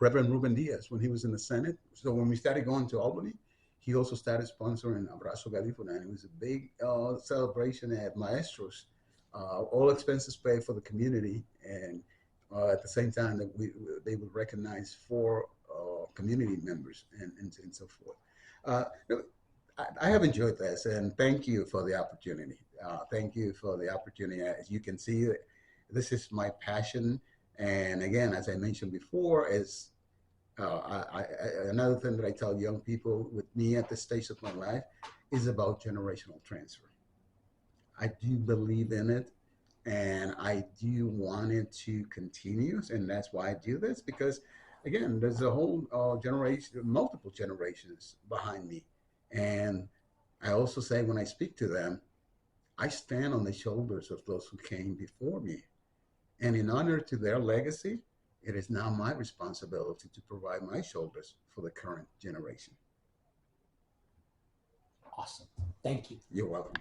Reverend Ruben Diaz when he was in the Senate. So when we started going to Albany, he also started sponsoring Abrazo Garifuna, and it was a big celebration at Maestros, all expenses paid for the community, and at the same time that they would recognize 4 community members and so forth. I have enjoyed this, and thank you for the opportunity. Thank you for the opportunity. As you can see, this is my passion, and again, as I mentioned before, is another thing that I tell young people with me at this stage of my life is about generational transfer. I do believe in it, and I do want it to continue, and that's why I do this, because again, there's a whole generation, multiple generations behind me, and I also say when I speak to them, I stand on the shoulders of those who came before me, and in honor to their legacy, it is now my responsibility to provide my shoulders for the current generation. Awesome. Thank you. You're welcome.